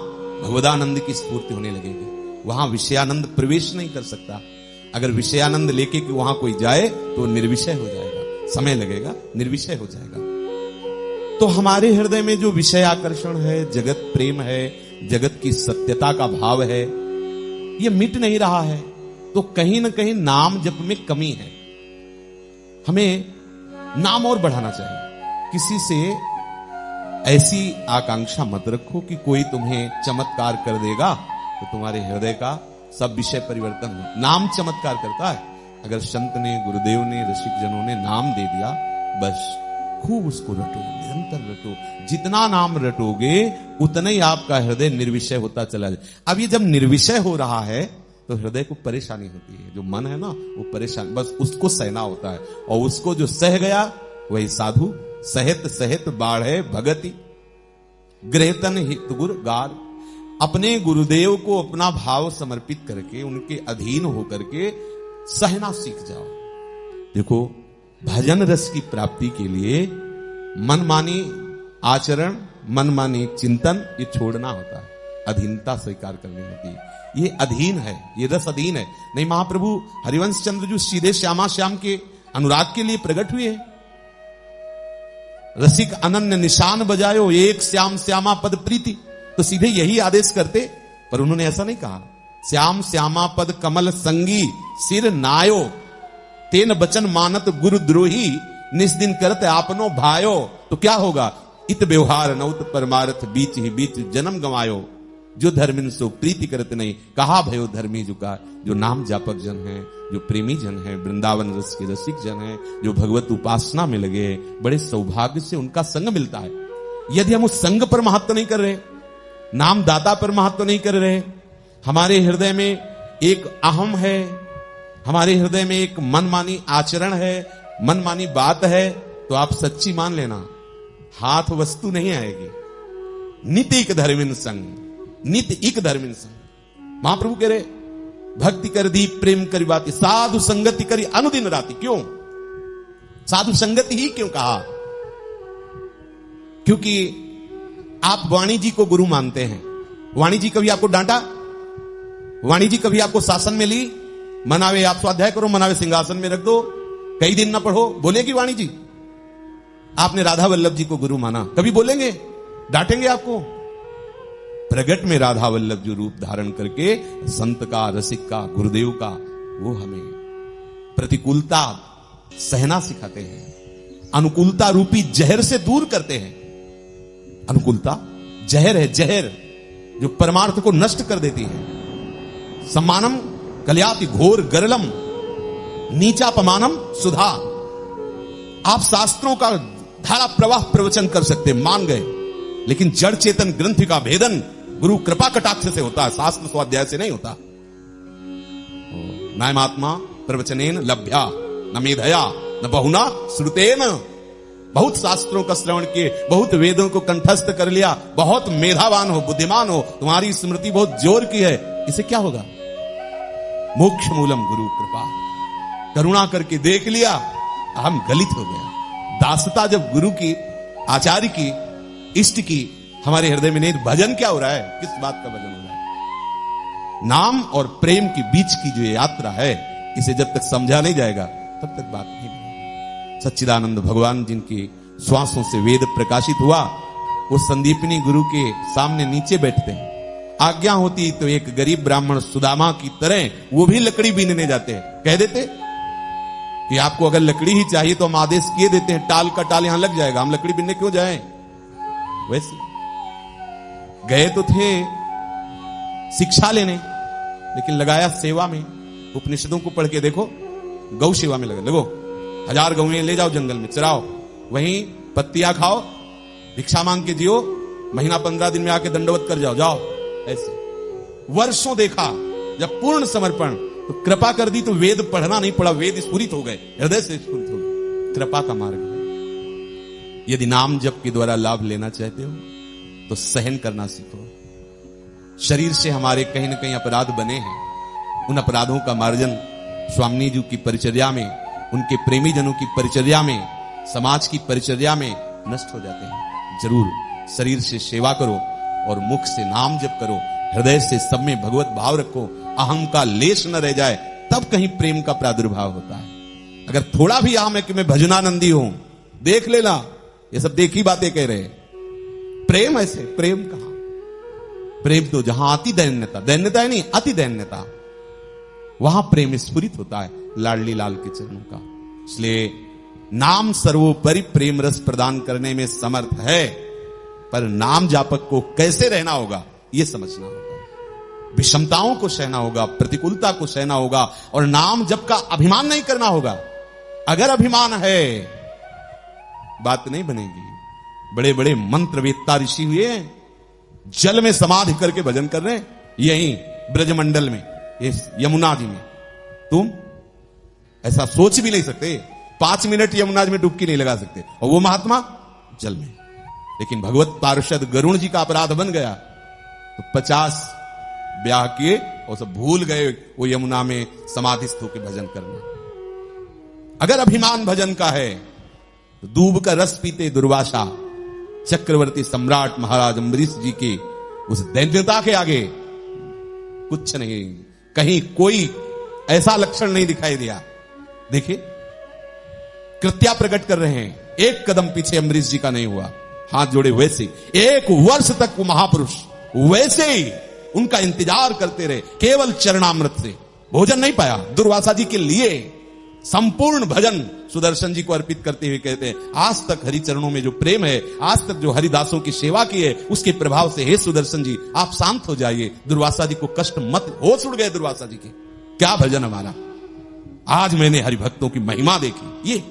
भगवदानंद की स्फूर्ति होने लगेगी, वहां विषयानंद प्रवेश नहीं कर सकता। अगर विषयानंद लेके कि वहां कोई जाए तो निर्विषय हो जाएगा, समय लगेगा, निर्विषय हो जाएगा। तो हमारे हृदय में जो विषय आकर्षण है, जगत प्रेम है, जगत की सत्यता का भाव है, ये मिट नहीं रहा है। तो कहीं ना कहीं नाम जप में कमी है। हमें नाम और बढ़ाना चाहिए। किसी से ऐसी आकांक्षा मत रखो कि कोई तुम्हें चमत्कार कर देगा तो तुम्हारे हृदय का सब विषय परिवर्तन हो। नाम चमत्कार करता है। अगर संत ने, गुरुदेव ने, रसिक जनों ने नाम दे दिया, बस खूब उसको रटो, निरंतर रटो। जितना नाम रटोगे उतना ही आपका हृदय निर्विषय होता चला जाए। अब ये जब निर्विषय हो रहा है तो हृदय को परेशानी होती है। जो मन है ना वो परेशान, बस उसको सहना होता है। और उसको जो सह गया वही साधु। सहित सहित बाढ़े भगति गृहतन हित गुर गार। अपने गुरुदेव को अपना भाव समर्पित करके उनके अधीन होकर के सहना सीख जाओ। देखो भजन रस की प्राप्ति के लिए मनमानी आचरण, मनमानी चिंतन ये छोड़ना होता है, अधीनता स्वीकार करनी होती है। ये अधीन है, ये रस अधीन है। नहीं, महाप्रभु हरिवंश चंद्र जो सीधे श्यामा श्याम के अनुराग के लिए प्रकट हुए हैं। रसिक अनन्य निशान बजायो, एक श्याम श्यामा पद प्रीति, तो सीधे यही आदेश करते, पर उन्होंने ऐसा नहीं कहा। श्याम श्यामा पद कमल संगी सिर नायो, तेन बचन मानत गुरुद्रोही निस्दिन करत आपनो भायो। तो क्या होगा? इत व्यवहार नौत परमार्थ बीच ही बीच जन्म गंवायो। जो धर्मिन सो प्रीति करत नहीं, कहा भयो धर्मी जुका। जो नाम जापक जन है, जो प्रेमी जन है, वृंदावन रस के रसिक जन है, जो भगवत उपासना में लगे, बड़े सौभाग्य से उनका संग मिलता है। यदि हम उस संग पर महत्व नहीं कर रहे, नाम दाता पर महत्व नहीं कर रहे, हमारे हृदय में एक अहम है, हमारे हृदय में एक मनमानी आचरण है, मनमानी बात है, तो आप सच्ची मान लेना हाथ वस्तु नहीं आएगी। नित्य एक धर्मिन संग, नित्य एक धर्मिन संग। महाप्रभु कह रहे भक्ति कर दी प्रेम करी बाती, साधु संगति करी अनुदिन राति। क्यों साधु संगति ही क्यों कहा? क्योंकि आप वाणी जी को गुरु मानते हैं। वाणी जी कभी आपको डांटा? वाणी जी कभी आपको शासन में ली? मनावे आप स्वाध्याय करो, मनावे सिंहासन में रख दो, कई दिन ना पढ़ो, बोलेगी वाणी जी? आपने राधा वल्लभ जी को गुरु माना, कभी बोलेंगे? डांटेंगे आपको? प्रगट में राधा वल्लभ जो रूप धारण करके संत का, रसिक का, गुरुदेव का, वो हमें प्रतिकूलता सहना सिखाते हैं, अनुकूलता रूपी जहर से दूर करते हैं। अनुकूलता जहर है, जहर जो परमार्थ को नष्ट कर देती है। सम्मानम कल्याति घोर गरलम नीचापमानम सुधा। आप शास्त्रों का धारा प्रवाह प्रवचन कर सकते, मान गए, लेकिन जड़ चेतन ग्रंथि का भेदन गुरु कृपा कटाक्ष से होता है, शास्त्र स्वाध्याय से नहीं होता। नायमात्मा प्रवचनेन लभ्या न मेधया न बहुना श्रुतेन। बहुत शास्त्रों का श्रवण किए, बहुत वेदों को कंठस्थ कर लिया, बहुत मेधावान हो, बुद्धिमान हो, तुम्हारी स्मृति बहुत जोर की है, इसे क्या होगा? मोक्ष मूलम गुरु कृपा। करुणा करके देख लिया, हम गलित हो गया। दासता जब गुरु की, आचार्य की, इष्ट की हमारे हृदय में नहीं, भजन क्या हो रहा है? किस बात का भजन हो रहा है? नाम और प्रेम के बीच की जो यात्रा है, इसे जब तक समझा नहीं जाएगा तब तक बात नहीं बनेगी। सच्चिदानंद भगवान जिनकी श्वासों से वेद प्रकाशित हुआ, वो संदीपनी गुरु के सामने नीचे बैठते हैं। आज्ञा होती तो एक गरीब ब्राह्मण सुदामा की तरह वो भी लकड़ी बीनने जाते हैं। कह देते कि आपको अगर लकड़ी ही चाहिए तो हम आदेश किए देते हैं, टाल का टाल यहां लग जाएगा, हम लकड़ी बीनने क्यों जाएं? वैसे गए तो थे शिक्षा लेने, लेकिन लगाया सेवा में। उपनिषदों को पढ़ के देखो, गौ सेवा में लगो। 1000 गौएं ले जाओ जंगल में, चराओ, वहीं पत्तियां खाओ, भिक्षा मांग के जियो, महीना 15 दिन में आके दंडवत कर जाओ। ऐसे वर्षों देखा। जब पूर्ण समर्पण, तो कृपा कर दी तो वेद पढ़ना नहीं पड़ा, वेद स्फुरित हो गए, हृदय से स्फुरित हो गए। कृपा का मार्ग है। यदि नाम जप के द्वारा लाभ लेना चाहते हो तो सहन करना सीखो। शरीर से हमारे कहीं ना कहीं अपराध बने हैं, उन अपराधों का मार्जन स्वामी जी की परिचर्या में, उनके प्रेमी जनों की परिचर्या में, समाज की परिचर्या में नष्ट हो जाते हैं। जरूर शरीर से सेवा करो और मुख से नाम जप करो, हृदय से सब में भगवत भाव रखो, अहम का लेश न रह जाए, तब कहीं प्रेम का प्रादुर्भाव होता है। अगर थोड़ा भी अहम है कि मैं भजनानंदी हूं, देख लेना, ये सब देखी बातें कह रहे हैं। प्रेम ऐसे, प्रेम कहां? प्रेम तो जहां अति दैन्यता, दैन्यता है नहीं, अति दैन्यता, वहां प्रेम स्फुरित होता है लाडली लाल के चरणों का। इसलिए नाम सर्वोपरि प्रेम रस प्रदान करने में समर्थ है, पर नाम जापक को कैसे रहना होगा यह समझना होगा। विषमताओं को सहना होगा, प्रतिकूलता को सहना होगा, और नाम जप का अभिमान नहीं करना होगा। अगर अभिमान है, बात नहीं बनेगी। बड़े बड़े मंत्रवेत्ता ऋषि हुए, जल में समाधि करके भजन कर रहे हैं, यहीं ब्रजमंडल में, यमुना जी में। तुम ऐसा सोच भी नहीं सकते, 5 मिनट यमुना जी में डुबकी नहीं लगा सकते, और वो महात्मा जल में। लेकिन भगवत पार्षद गरुण जी का अपराध बन गया, तो 50 ब्याह किए और सब भूल गए वो यमुना में समाधिस्थ होकर भजन करना। अगर अभिमान भजन का है तो दूब का रस पीते दुर्वासा चक्रवर्ती सम्राट महाराज अम्बरीश जी के उस दैन्यता के आगे कुछ नहीं, कहीं कोई ऐसा लक्षण नहीं दिखाई दिया। देखिए, कृत्या प्रकट कर रहे हैं, एक कदम पीछे अम्बरीश जी का नहीं हुआ, हाथ जोड़े वैसे 1 वर्ष तक वो महापुरुष वैसे ही उनका इंतजार करते रहे, केवल चरणामृत से। भोजन नहीं पाया, दुर्वासा जी के लिए संपूर्ण भजन सुदर्शन जी को अर्पित करते हुए कहते हैं, आज तक हरि चरणों में जो प्रेम है, आज तक जो हरिदासों की सेवा की है, उसके प्रभाव से हे सुदर्शन जी आप शांत हो जाइए, दुर्वासा जी को कष्ट मत। होश उड़ गए दुर्वासा जी के। क्या भजन हमारा! आज मैंने हरिभक्तों की महिमा देखी। ये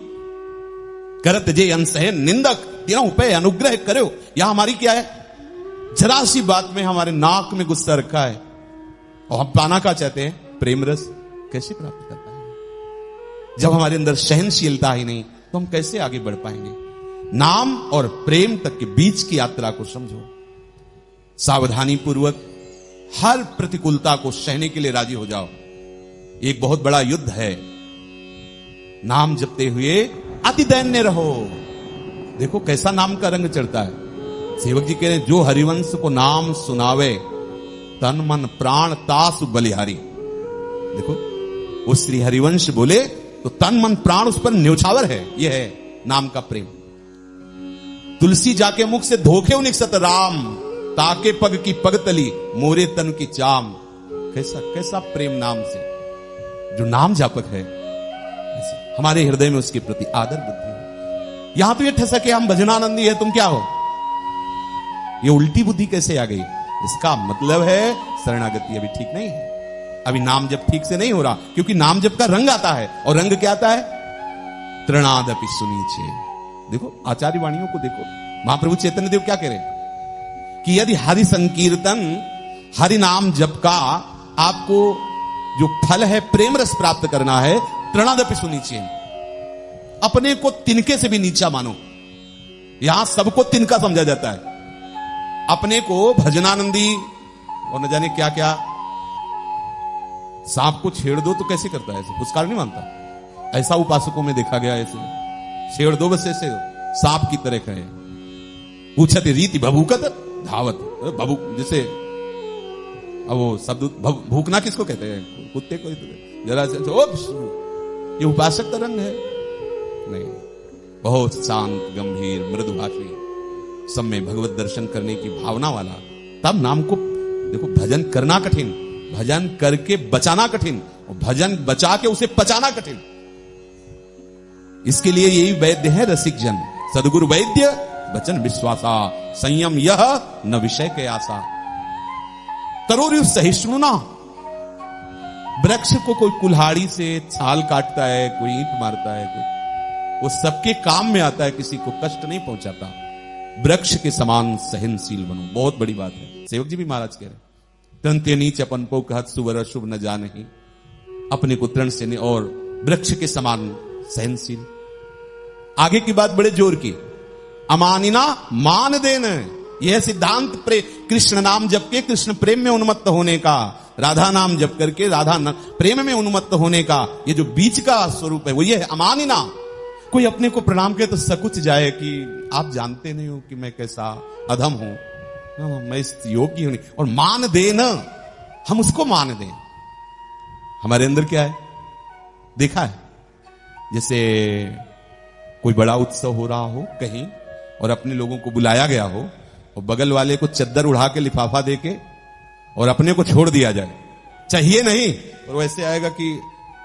करत जे अंश है निंदक तीनों पे अनुग्रह करो। यहां हमारी क्या है? जरा सी बात में हमारे नाक में गुस्सा रखा है, और हम पाना क्या चाहते हैं? प्रेम रस। कैसे प्राप्त कर पाएंगे जब हमारे अंदर सहनशीलता ही नहीं? तो हम कैसे आगे बढ़ पाएंगे? नाम और प्रेम तक के बीच की यात्रा को समझो, सावधानी पूर्वक हर प्रतिकूलता को सहने के लिए राजी हो जाओ। एक बहुत बड़ा युद्ध है, नाम जपते हुए अति दैन्य रहो। देखो कैसा नाम का रंग चढ़ता है। सेवक जी कह रहे हैं, जो हरिवंश को नाम सुनावे तन मन प्राण तासु बलिहारी। देखो वो श्री हरिवंश बोले तो तन मन प्राण उस पर न्यौछावर है। यह है नाम का प्रेम। तुलसी जाके मुख से धोखे निकसत राम, ताके पग की पगतली मोरे तन की चाम। कैसा कैसा प्रेम नाम से, जो नाम जापक है हमारे हृदय में उसके प्रति आदर बुद्धि है। यहां तो ये ठसके हम भजनानंदी है, तुम क्या हो? ये उल्टी बुद्धि कैसे आ गई? इसका मतलब है शरणागति अभी ठीक नहीं है, अभी नाम जप ठीक से नहीं हो रहा। क्योंकि नाम जप का रंग आता है, और रंग क्या आता है? तृणादपि सुनीचे। देखो आचार्य वाणियों को देखो, महाप्रभु चैतन्य देव क्या कह रहे हैं? कि यदि हरि संकीर्तन, हरि नाम जप का आपको जो फल है प्रेम रस प्राप्त करना है, तृणादपि सुनीचे, अपने को तिनके से भी नीचा मानो। यहां सबको तिनका समझा जाता है, अपने को भजनानंदी और न जाने क्या क्या। सांप को छेड़ दो तो कैसे करता है ऐसे, पुरस्कार नहीं मानता। ऐसा उपासकों में देखा गया, ऐसे छेड़ दो बस ऐसे सांप की तरह कहे। पूछते रीति भभूकत धावत, जैसे अब वो शब्द भूकना किसको कहते हैं, कुत्ते को जरा से ये उपासक का रंग है नहीं, बहुत शांत गंभीर मृदुभाषी, सब में भगवत दर्शन करने की भावना वाला। तब नाम को देखो, भजन करना कठिन, भजन करके बचाना कठिन, और भजन बचा के उसे पचाना कठिन। इसके लिए यही वैद्य है रसिक जन, सदगुरु वैद्य वचन विश्वासा, संयम यह न विषय के आशा। तरोरु सहिष्णुना, वृक्ष को कोई कुल्हाड़ी से छाल काटता है, कोई ईंट मारता है, कोई वो सबके काम में आता है, किसी को कष्ट नहीं पहुंचाता। वृक्ष के समान सहनशील बनो, बहुत बड़ी बात है। सेवक जी भी महाराज कह रहे, तंत्य नीच अपन पो कहत सुवर शुभ न जाने, अपने को तृण से और वृक्ष के समान सहनशील। आगे की बात बड़े जोर की, अमानिना मान देन, यह सिद्धांत कृष्ण नाम जप के कृष्ण प्रेम में उन्मत्त होने का, राधा नाम जप करके राधा प्रेम में उन्मत्त होने का, ये जो बीच का स्वरूप है वो ये है अमानिना। कोई अपने को प्रणाम करे तो सकुच जाए कि आप जानते नहीं हो कि मैं कैसा अधम हूं, मैं इस योग्य हूं नहीं, और मान देना, हम उसको मान दें। हमारे अंदर क्या है देखा है, जैसे कोई बड़ा उत्सव हो रहा हो कहीं और अपने लोगों को बुलाया गया हो, और बगल वाले को चद्दर उड़ा के लिफाफा देके और अपने को छोड़ दिया जाए, चाहिए नहीं, और वैसे आएगा कि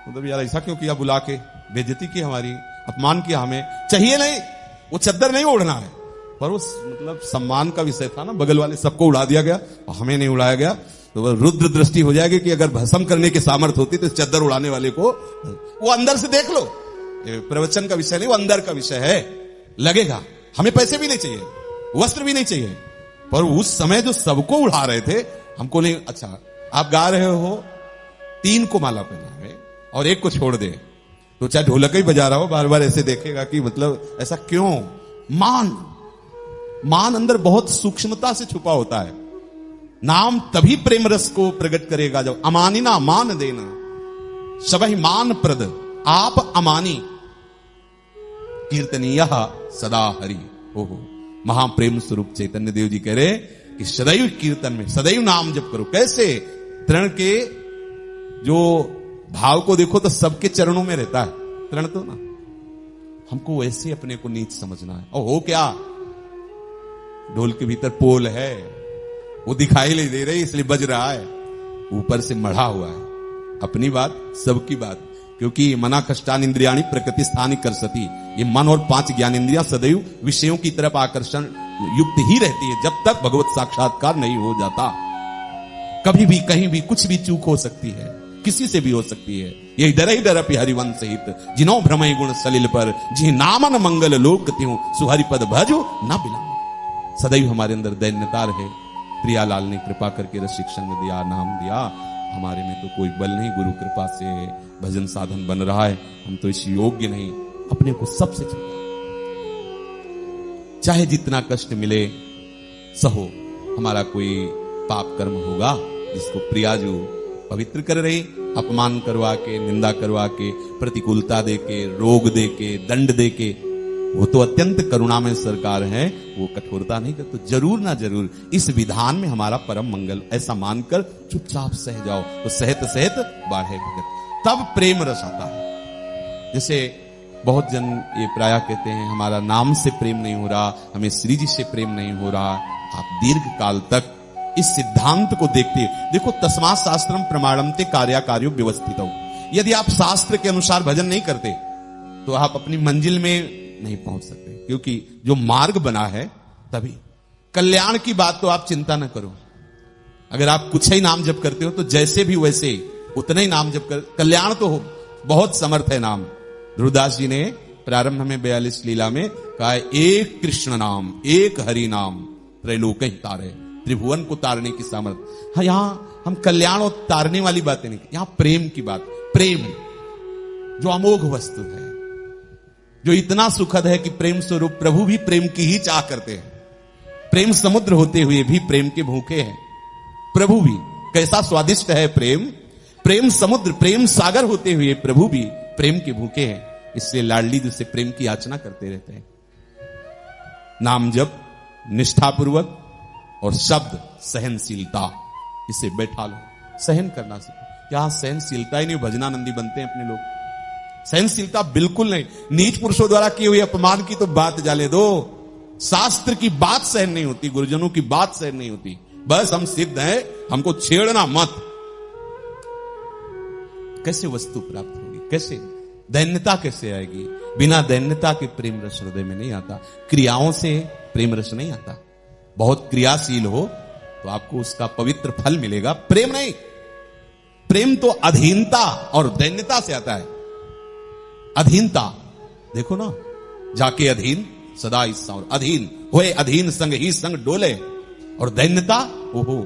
मतलब यार ऐसा क्यों किया, बुला के बेइज्जती की हमारी, अपमान किया हमें, चाहिए नहीं, वो चद्दर नहीं ओढ़ना है। पर उस मतलब सम्मान का विषय था ना, बगल वाले सबको उड़ा दिया गया और हमें नहीं उड़ाया गया, तो वह रुद्र दृष्टि हो जाएगी कि अगर भस्म करने की सामर्थ्य होती तो चद्दर उड़ाने वाले को वो अंदर से देख लो। प्रवचन का विषय नहीं, वो अंदर का विषय है। लगेगा हमें पैसे भी नहीं चाहिए, वस्त्र भी नहीं चाहिए, पर उस समय जो सबको उड़ा रहे थे हमको नहीं। अच्छा आप गा रहे हो, 3 को माला पहना है और 1 को छोड़ दे, तो चाहे ढोलक ही बजा रहा हो बार बार ऐसे देखेगा कि मतलब ऐसा क्यों। मान अंदर बहुत सूक्ष्मता से छुपा होता है। नाम तभी प्रेम रस को प्रकट करेगा जब अमानिना मान देना, सबहि मान प्रद आप अमानी, कीर्तनीय सदा हरि। ओहो, महाप्रेम स्वरूप चैतन्य देव जी कह रहे कि सदैव कीर्तन में सदैव नाम जप करो। कैसे? तृण के जो भाव को देखो तो सबके चरणों में रहता है तृण, तो ना हमको वैसे अपने को नीच समझना है। और हो क्या, ढोल के भीतर पोल है, वो दिखाई नहीं दे रही इसलिए बज रहा है, ऊपर से मढ़ा हुआ है। अपनी बात सबकी बात, क्योंकि मना कष्टान इंद्रियाणी प्रकृति स्थानी कर सती, ये मन और 5 ज्ञान इंद्रियां सदैव विषयों की तरफ आकर्षण युक्त ही रहती है जब तक भगवत साक्षात्कार नहीं हो जाता। कभी भी कहीं भी कुछ भी चूक हो सकती है, किसी से भी हो सकती है। यही डर ही डर हरिवंश सहित जिनो भ्रमय गुण सलिल पर, जी नामन मंगल लोक त्यों सुहरि पद भजो न बिलंब। सदैव हमारे अंदर दैन्यता रहे। प्रियालाल ने कृपा करके रसिक संग दिया, नाम दिया। हमारे में तो कोई बल नहीं, गुरु कृपा से भजन साधन बन रहा है, हम तो इस योग्य नहीं। अपने को सबसे छोटा, चाहे जितना कष्ट मिले सहो। हमारा कोई पाप कर्म होगा जिसको प्रियाजू पवित्र कर रही, अपमान करवा के, निंदा करवा के, प्रतिकूलता दे के, रोग दे के, दंड दे के, वो तो अत्यंत करुणामय सरकार है, वो कठोरता नहीं कर। तो जरूर ना जरूर इस विधान में हमारा परम मंगल, ऐसा मानकर चुपचाप सह जाओ, तो सहत सहत बाढ़े भगत, तब प्रेम रस आता है। जैसे बहुत जन ये प्राय कहते हैं हमारा नाम से प्रेम नहीं हो रहा, हमें श्री जी से प्रेम नहीं हो रहा। आप दीर्घ काल तक इस सिद्धांत को देखते देखो, तस्मात् शास्त्रम प्रमाणन्ते कार्याकार्यो व्यवस्थितौ। यदि आप शास्त्र के अनुसार भजन नहीं करते तो आप अपनी मंजिल में नहीं पहुंच सकते, क्योंकि जो मार्ग बना है तभी। कल्याण की बात तो आप चिंता न करो, अगर आप कुछ ही नाम जप करते हो तो जैसे भी वैसे उतना ही नाम जप कर, कल्याण तो हो, बहुत समर्थ है नाम। ध्रुवदास जी ने प्रारंभ में 42 लीला में कहा, एक कृष्ण नाम एक हरि नाम त्रैलोक ही तारे। त्रिभुवन को तारने की सामर्थ्य। हाँ, यहां हम कल्याण और तारने वाली बातें नहीं, यहां प्रेम की बात। प्रेम जो अमोघ वस्तु है, जो इतना सुखद है कि प्रेम स्वरूप प्रभु भी प्रेम की ही चाह करते हैं। प्रेम समुद्र होते हुए भी प्रेम के भूखे हैं प्रभु भी। कैसा स्वादिष्ट है प्रेम, प्रेम समुद्र, प्रेम सागर होते हुए प्रभु भी प्रेम के भूखे हैं। इसलिए लाडली जी से प्रेम की याचना करते रहते हैं। नाम जप निष्ठापूर्वक और शब्द सहनशीलता, इसे बैठा लो, सहन करना सीखो। यहां सहनशीलता ही नहीं, भजनानंदी बनते हैं अपने लोग। सहनशीलता बिल्कुल नहीं। नीच पुरुषों द्वारा किए हुए अपमान की तो बात जाले दो, शास्त्र की बात सहन नहीं होती, गुरुजनों की बात सहन नहीं होती। बस हम सिद्ध हैं, हमको छेड़ना मत। कैसे वस्तु प्राप्त होगी, कैसे दैन्यता कैसे आएगी? बिना दैन्यता के प्रेम रस हृदय में नहीं आता। क्रियाओं से प्रेम रस नहीं आता। बहुत क्रियाशील हो तो आपको उसका पवित्र फल मिलेगा, प्रेम नहीं। प्रेम तो अधीनता और दैन्यता से आता है। अधीनता देखो ना, जाके अधीन सदा ईसा, और अधीन होए अधीन संग ही संग डोले। और दैन्यता, ओहो,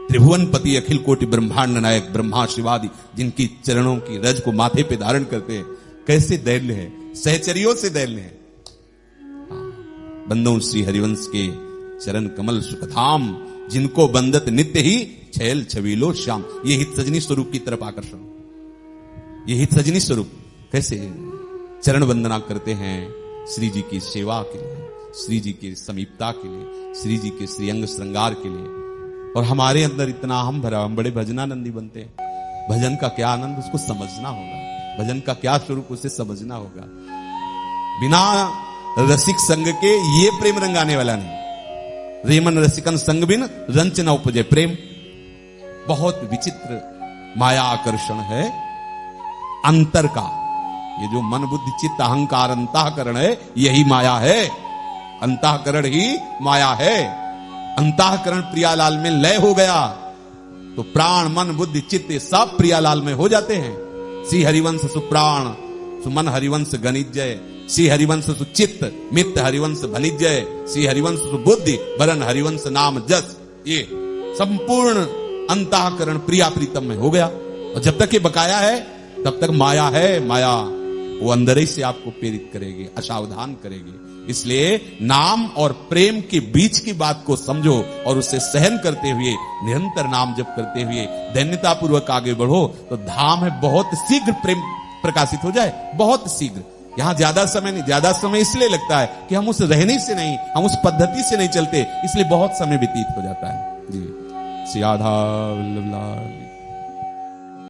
त्रिभुवन पति अखिल कोटि ब्रह्मांड नायक ब्रह्मा शिवादि जिनकी चरणों की रज को माथे पे धारण करते हैं, कैसे दैन्य है, सहचरियों से दैन्य है। बंदों श्री हरिवंश के चरण कमल सुखधाम, जिनको बंदत नित्य ही छैल छबीलो श्याम। ये हित सजनी स्वरूप की तरफ आकर्षण, ये हित सजनी स्वरूप कैसे चरण वंदना करते हैं श्री जी की सेवा के लिए, श्री जी की समीपता के लिए, श्री जी के श्रीअंग श्रृंगार के लिए। और हमारे अंदर इतना हम भरा, हम बड़े भजनानंदी बनते हैं। भजन का क्या आनंद उसको समझना होगा, भजन का क्या स्वरूप उसे समझना होगा। बिना रसिक संग के ये प्रेम रंगाने वाला नहीं। रेमन रसिकन संग बिन रंच न उपजे प्रेम। बहुत विचित्र माया आकर्षण है अंतर का। ये जो मन बुद्धि चित्त अहंकार अंतःकरण है, यही माया है। अंतःकरण ही माया है। अंतःकरण प्रियालाल में लय हो गया तो प्राण मन बुद्धि चित्त सब प्रियालाल में हो जाते हैं। श्री हरिवंश सुप्राण सुमन हरिवंश गणिजय, श्री हरिवंश सुचित्त मित्त हरिवंश भनिजय, श्री हरिवंश सुबुद्धि वरन हरिवंश नाम जस। ये संपूर्ण अंतःकरण प्रिया प्रीतम में हो गया। और जब तक ये बकाया है तब तक माया है। माया वो अंदर ही से आपको प्रेरित करेगी, असावधान करेगी। इसलिए नाम और प्रेम के बीच की बात को समझो और उसे सहन करते हुए निरंतर नाम जप करते हुए दैन्यता पूर्वक आगे बढ़ो तो धाम है बहुत शीघ्र प्रेम प्रकाशित हो जाए, बहुत शीघ्र। यहां ज्यादा समय नहीं, ज्यादा समय इसलिए लगता है कि हम उस रहने से नहीं, हम उस पद्धति से नहीं चलते, इसलिए बहुत समय व्यतीत हो जाता है। जी श्री राधा वल्लभ लाल।